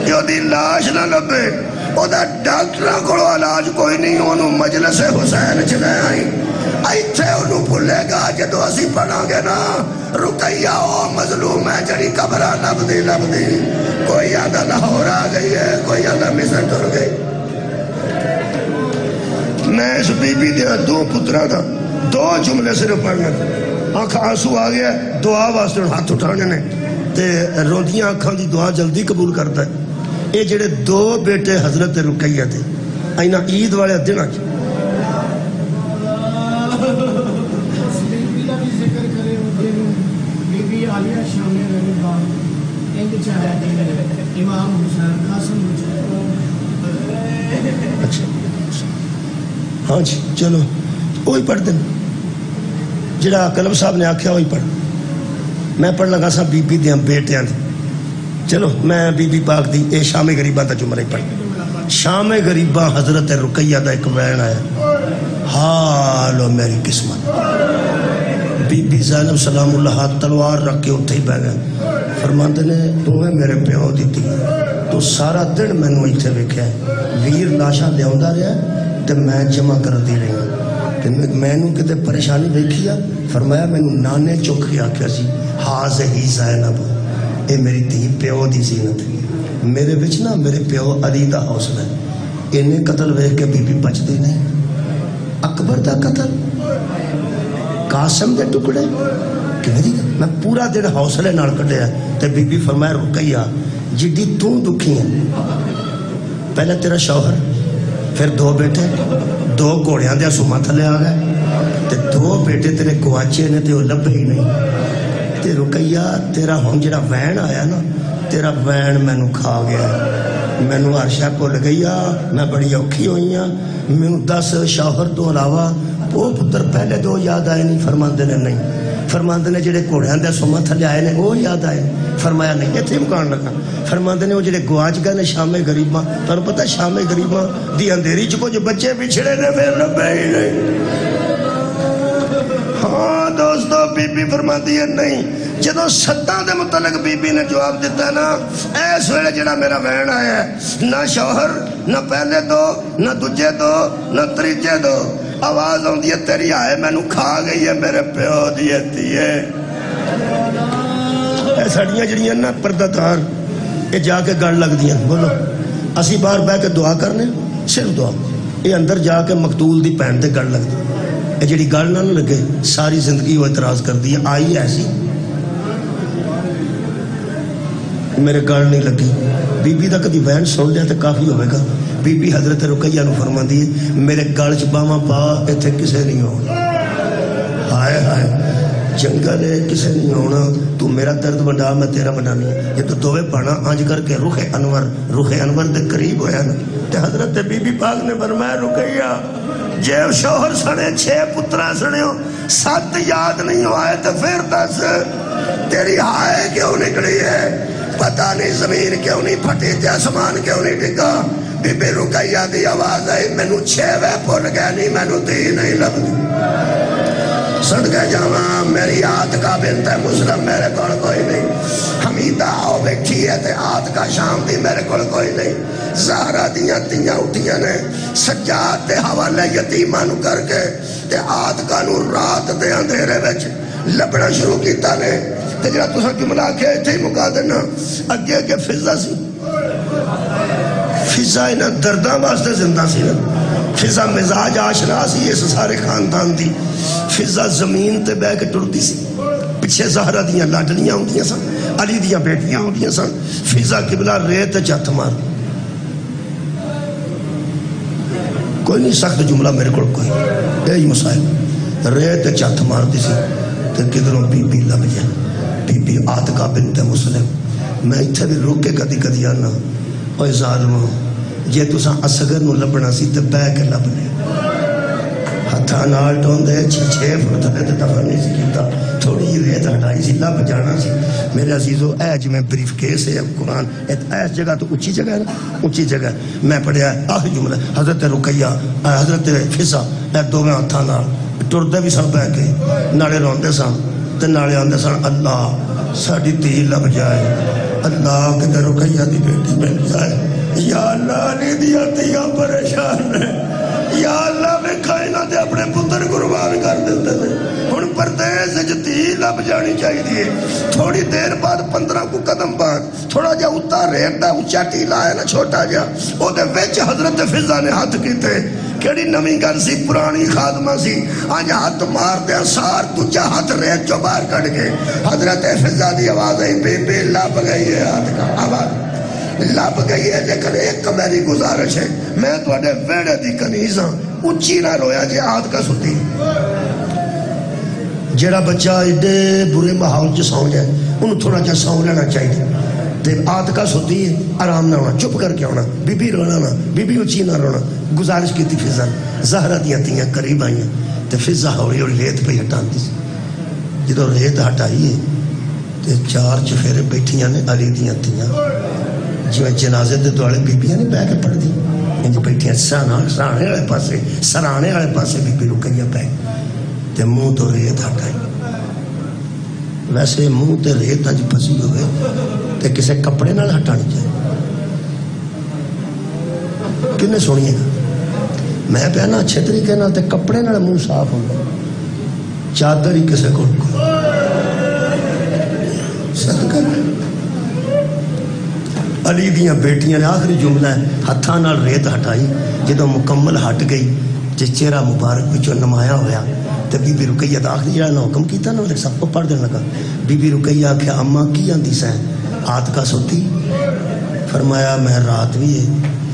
کہ او دی لاش نہ لبے، او دا ڈاکٹراں کولو علاج کوئی نہیں، انہوں مجلس حسین چلے آئی، ایتھے انہوں بھولے گا جدو اسی پڑھا گے نا رقیہ او مظلوم ہے جڑی قبرہ لب دی، کوئی آدھا لاہور آ گئی ہے، کوئی آدھا مصر ٹر گئی۔ میں اس بی بی دیا 2 پترہ دا 2 جملے صرف پڑھنا، آنکھ آنسو آ گیا، دعا واسطے ہاتھ اٹھانے نے تے رودیاں آنکھاں دی دعا جلدی قبول کرتا ہے۔ اے جڑے 2 بیٹے حضرت رقیہ تھے اینا عید والے دن آج ہاں جی چلو وہی پڑھ دیں جڑا کلب صاحب نے آکھیا وہی پڑھ، میں پڑھ لگا سا بی بی دیاں بیٹیاں دی، چلو میں بی بی پاک دی اے شام غریباں دا جملہ ہی پڑھ، شام غریباں حضرت رقیہ دا ایک وین آیا، حالو میری قسمت، بی بی زینب سلام اللہ تلوار رکھ کے اتھے ہی بہ گئے، فرماندے نے تو ہے میرے پیو دیتی، تو سارا دن میں نو اتھے ویکھیا ہے، ویر لاشاں لیاوندا رہیا تے میں جمع کر دی رہی ہوں، میں نو کتے پریشانی دیکھیا، فرمایا میں نو نانے چوکھے آکھیا سی حاضہی زینب، اے میری تھی پیو دی زینت، میرے بچ نا میرے پیو علی دا حوصلہ ہے، انہیں قتل ویکھ کے بی بی بچ دی نہیں، اکبر دا قتل قاسم دے ٹکڑے کہ میں پورا دن حوصلے نال کٹیا، تے بی بی فرمایا رقیہ جڈی تو دکھی ہیں، پہلے تیرا شوہر، پھر 2 بیٹے، 2 گھوڑیاں دیا سما تھلے آ گئے تے 2 بیٹے تیرے گواچے نے تے وہ لبے ہی نہیں، تے رقیہ تیرا ہون جڑا وین آیا نا تیرا وین میں نو کھا گیا، میں نو عرشہ کو لگیا، میں بڑی اوکھی ہوئی ہاں، میں نو 10 شوہر تو علاوہ وہ پتر پہلے 2 یاد آئے نہیں، فرماندے نے نہیں، فرماندے نے جڑے گھوڑیاں دے سما تھلے آئے نے وہ یاد آئے، فرمایا نہیں اتنے مکان لگا، فرماندے نے وہ جڑے گواچ گئے نے شام غریباں، تمہیں پتہ شام غریباں دی اندھیری چ کچھ بچے بچھڑے نے پھر لبے ہی نہیں۔ ہاں دوستو بی بی فرماتی ہے نہیں، جدو 7 دے متعلق بی بی نے جواب دیتا ہے نا، ایس ویلے جڑا میرا وین آیا ہے، نہ شوہر، نہ پہلے 2، نہ دوجے 2، نہ تریجے 2، آواز آن دیئے تیری آئے میں نو کھا گئی ہے میرے پیو دیئے دیئے، اے سڑیاں جڑیاں نا پردہ دار، اے جا کے گڑ لگ دیاں، بولو اسی بار بہ کے دعا کرنے، صرف دعا، اے اندر جا کے مقتول دی پہن تے گڑ لگ دی، اے جڑی گڑ نہ لگے ساری زندگی وہ اعتراض کر دی، آئی ایسی میرے گڑ نہیں لگی، بی بی دا کدی وین سن لیا تو کافی ہوئے گا، بی بی حضرت رقیہ نو فرما دیئے میرے گڑ چ باواں پا ایتھے کسے نہیں ہونا، ہائے ہائے جنگل ہے کسے نہیں ہونا، تو میرا درد بڑھا میں تیرا بڑھا نہیں، یہ تو دوے پانا آنج کر کے رخ انور دے قریب ہویا نا، تے حضرت بی بی پاک نے فرمایا رقیہ جے شوہر سنے 6 پترہ سنے ہو 7 یاد نہیں ہوئے تو پھر 10 تیری ہائے کیوں نکلی ہے، پتہ نہیں زمین کیوں نہیں پھٹی تے آسمان کیوں نہیں ڈگا بی بی رقیہ دی آواز آئی مینو چھوے بھول گیا نہیں مینو دی نہیں لبدی صدقہ جاواں میری عاتقہ بنت مسلم میرے کول کوئی نہیں حمیدہ آؤ بیٹھی ہے تے عاتقہ شام دی میرے کول کوئی نہیں زہرہ دیاں تیاں اٹھیاں نے سجاد دے حوالے یتیماں نو کر کے تے عاتقہ نو رات دے اندھیرے وچ لبنا شروع کیتا نے تے جڑا تساں جملہ کے ایتھے ہی مکا دینا اگے اگے فضا سی فضا انہاں درداں واسطے زندہ سی نا فضا مزاج آشنا سی اس سارے خاندان دی فضا زمین تے بہ کے ٹرتی سی پیچھے زہرہ دیاں لاڈلیاں ہوندیاں سن علی دیاں بیٹیاں ہوندیاں سن فضا قبلہ ریت چت مار کوئی نہیں سخت جملہ میرے کو کوئی یہی مسائل ریت چت مارتی سی تے کدھروں بی بی لب جائے بی بی عاتقہ بنت مسلم میں اتھے بھی روک کے کدی کدی آنا اوہ ظالموں جے تساں اصغر نو لبنا سی تے بہ کے لبنے ہتھاں نال ٹوندے 6 فٹ تھلے تے دفن نہیں سی کیتا تھوڑی جی ریت ہٹائی سی لب جانا سی میرے عزیزو اے جی میں بریف کیس ہے قرآن ایس جگہ تو اونچی جگہ ہے نا اونچی جگہ میں پڑھیا آخری جملہ حضرت رقیہ حضرت فضا اے دو میں ہتھاں نال ٹردے بھی سن بہ کے نالے روندے سن تے نالے آندے سن اللہ ساڈی دھی لب جائے اللہ کدے رقیہ دی بیٹی مل جائے یا اللہ علی دیا تیاں پریشان ہے یا اللہ میں کائنات دے اپنے پتر قربان کر دیتے تھے ہن پردیس جتی لب جانی چاہیے دی تھوڑی دیر بعد 15 کو قدم بعد تھوڑا جا اتار ریٹا اچھا ٹیلا ہے نا چھوٹا جا او دے وچ حضرت فضا نے ہاتھ کیتے کیڑی نمی گل سی پرانی خادمہ سی آج ہاتھ مار دیا سار تجھا ہاتھ ریت جو باہر کٹ گئے حضرت فضا دی آواز ہے بی بی لب گئی ہے ہاتھ کا آواز لب گئی ہے لیکن ایک میری گزارش ہے میں تو اڈے ویڑے دی کنیزاں اچھی نہ رویا جے آدھ کا ستی جیڑا بچہ ایڈے برے ماحول چ سو جائے انہوں تھوڑا جا سو لینا چاہیے تے آدھ کا ستی ہے آرام نہ ہونا چپ کر کے ہونا بی بی رونا نہ بی بی اچھی نہ رونا گزارش کی تھی فضا زہرہ دیاں تیاں قریب آئیاں تے فضا ہوئی اور ریت پہ ہٹان دی جدو ریت ہٹائی ہے تے 4 چفیرے بیٹھیاں نے علی دیاں تیاں جو جنازے دے دوڑے بی بیاں نے بہ کے پڑھ دی انجھ بیٹھیاں سرانے والے پاسے سرانے والے پاسے بی بی رقیہ پہ تے منہ تو ریت ہٹائی ویسے منہ تے ریت انج پھسی ہوئے تے کسے کپڑے نال ہٹانی چاہیے کنے سنیے گا میں پہنا اچھے طریقے نال تے کپڑے نال منہ صاف ہونا چادر ہی کسے کو صدقہ علی دیاں بیٹیاں نے آخری جملہ ہے ہتھاں نال ریت ہٹائی جدو مکمل ہٹ گئی جس چہرہ مبارک بچوں نمایا ہویا تو بی بی رقیہ دا آخری جڑا نا حکم کیتا نا وہ سب کو پڑھ دینا لگا بی بی رقیہ کہ اماں کی آندی سیں آت کا سوتی فرمایا میں رات بھی ہے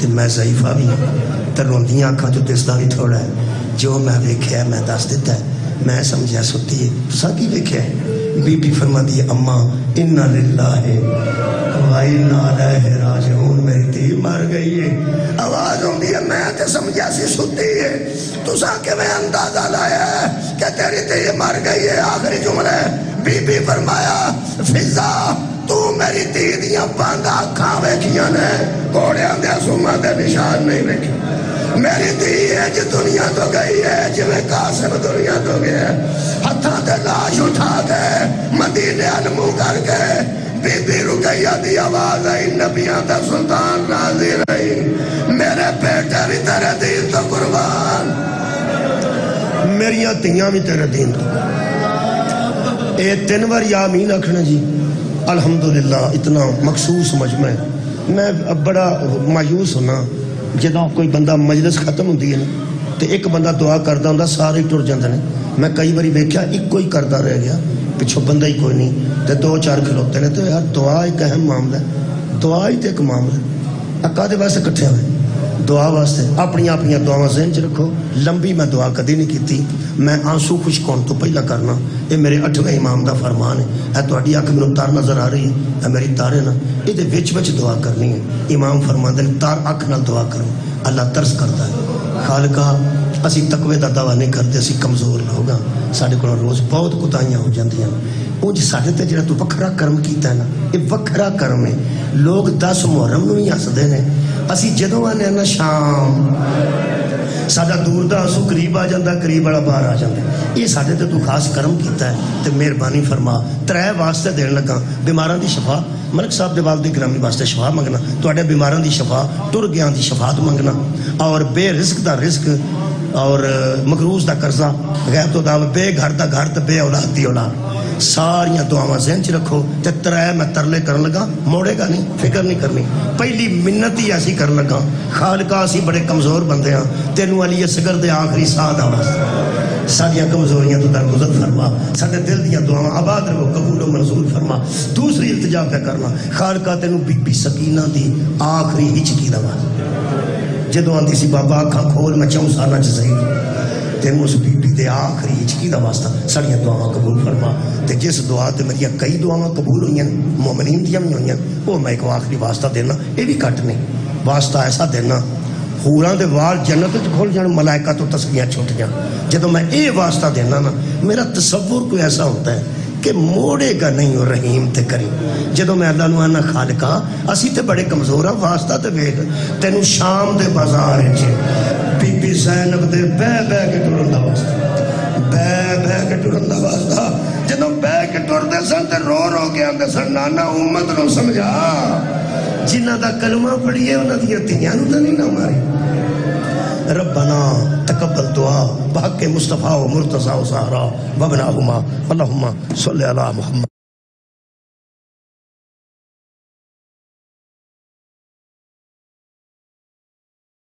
تے میں ضعیفہ بھی تے روندیاں آنکھاں جو دستا بھی تھوڑا ہے جو میں ویکھیا میں دس دیتا ہے میں سمجھا سوتی ہے تسا کی ویکھیا ہے بی بی فرما دی اماں اِنَّا لِلَّهِ وَإِنَّا عَلَيْهِ رَاجِعُونَ میری تھی مر گئی ہے آواز ہوں دی ہے میں تے سمجھا سی سوتی ہے تسا کہ میں اندازہ لایا ہے کہ تیری تھی مر گئی ہے آخری جملہ ہے بی بی فرمایا فضا تو میری تھی دیاں باندھا کھاں ویکھیاں نے گھوڑیاں دے سوما دے نشان نہیں ویکھی میری تھی ہے جو دنیا تو گئی ہے جو میں قاسم دنیا تو گیا ہتھاں تے لاش اٹھا کے مدینے علمو کر کے بی بی رقیہ دی آواز آئی نبیاں دا سلطان راضی رہی میرے بیٹے بھی تیرے دین تو قربان میریاں تیاں بھی تیرے دین تو اے 3 بار یا امین آکھنا جی الحمدللہ اتنا مخصوص مجمع میں بڑا مایوس ہونا جدوں کوئی بندہ مجلس ختم ہوندی ہے نا تے ایک بندہ دعا کردا ہوندا سارے ٹر جاندے نے میں کئی باری ویکھیا ایک کوئی کردا رہ گیا پچھوں بندہ ہی کوئی نہیں تے 2-4 کھلوتے نے تو یار دعا ایک اہم معاملہ ہے دعا ہی تے ایک معاملہ ہے اکادے واسطے کٹھے ہوئے دعا واسطے اپنی دعاواں ذہن چ رکھو لمبی میں دعا کدی نہیں کیتی میں آنسو خشک ہون تو پہلا کرنا یہ میرے 8ویں امام دا فرمان ہے اے تہاڈی اکھ مینوں تار نظر آ رہی ہے اے میری تار ہے نا یہ دے وچ دعا کرنی ہے امام فرماندے نے تار اکھ نال دعا کرو اللہ ترس کرتا ہے خالقہ اسی تقوی دا دعویٰ نہیں کرتے، اسی کمزور لوگ ہاں، سارے کو روز بہت کوتاہیاں ہو جاندیاں۔ اونج سارے تے جڑا تو وکھرا کرم کیتا ہے نا، یہ وکھرا کرم ہے۔ لوگ 10 محرم نو ہی ہسدے نے، اسی جدوں آنے نا شام ساڈا دور دا اسو قریب آ جاندا، قریب والا باہر آ جاندا۔ یہ ساڈے تے تو خاص کرم کیتا ہے تے مہربانی فرما۔ 3 واسطے دین لگا، بیماراں دی شفا، ملک صاحب دے والد گرامی واسطے شفا منگنا، تواڈے بیماراں دی شفا، ٹر گیاں دی شفاعت منگنا، اور بے رزق دا رزق، اور مقروض دا قرضہ، غیر تو دا بے گھر دا گھر تے بے اولاد دی اولاد، ساریاں دعاواں ذہن چ رکھو تے 3 میں ترلے کرن لگا، موڑے گا نہیں، فکر نہیں کرنی۔ پہلی منت ہی ایسی کرن لگا، خالقہ اسی بڑے کمزور بندے ہاں، تینوں علی اصغر دے آخری ساہ دا واسطہ ساڈیاں کمزوریاں تو درگزر فرما، ساڈے دل دیاں دعاواں آباد رکھو، قبول و منظور فرما۔ دوسری التجا پہ کرنا، خالقہ تینوں بی بی سکینہ دی آخری ہچکی دا واسطہ، جدوں آندی سی بابا اکھاں کھول میں 4 سالاں چ صحیح، تینوں اس بی بی دے آخری ہچکی دا واسطہ ساڈیاں دعاواں قبول فرما۔ تے جس دعا تے میری کئی دعاواں قبول ہوئیں، مومنین دیاں بھی ہوئیں، وہ میں ایک آخری واسطہ دینا، یہ بھی کٹ نہیں، واسطہ ایسا دینا حوراں دے وال جنت وچ کھل جان، ملائکہ تو تسبیحاں چھٹ جان۔ جدوں میں یہ واسطہ دینا نا، میرا تصور کوئی ایسا ہوتا ہے کہ موڑے گا نہیں اور رحیم تے کریم۔ جدوں میں اللہ نو آنا خالقہ اسی تے بڑے کمزور ہاں، واسطہ تے ویکھ تینوں شام دے بازار وچ بی بی زینب دے بہ بہ کے ٹرن دا واسطہ، بہ بہ کے ٹرن دا واسطہ، جدوں بہ کے ٹردے سن تے رو رو کے آندے سن نانا امت نو سمجھا، جنہاں دا کلمہ پڑھیے انہاں دی تیاں نو تے نہیں نہ ماری۔ ربنا تقبل دعا بحق مصطفیٰ و مرتضیٰ و سہرا وابنہما اللہم صلی علی محمد۔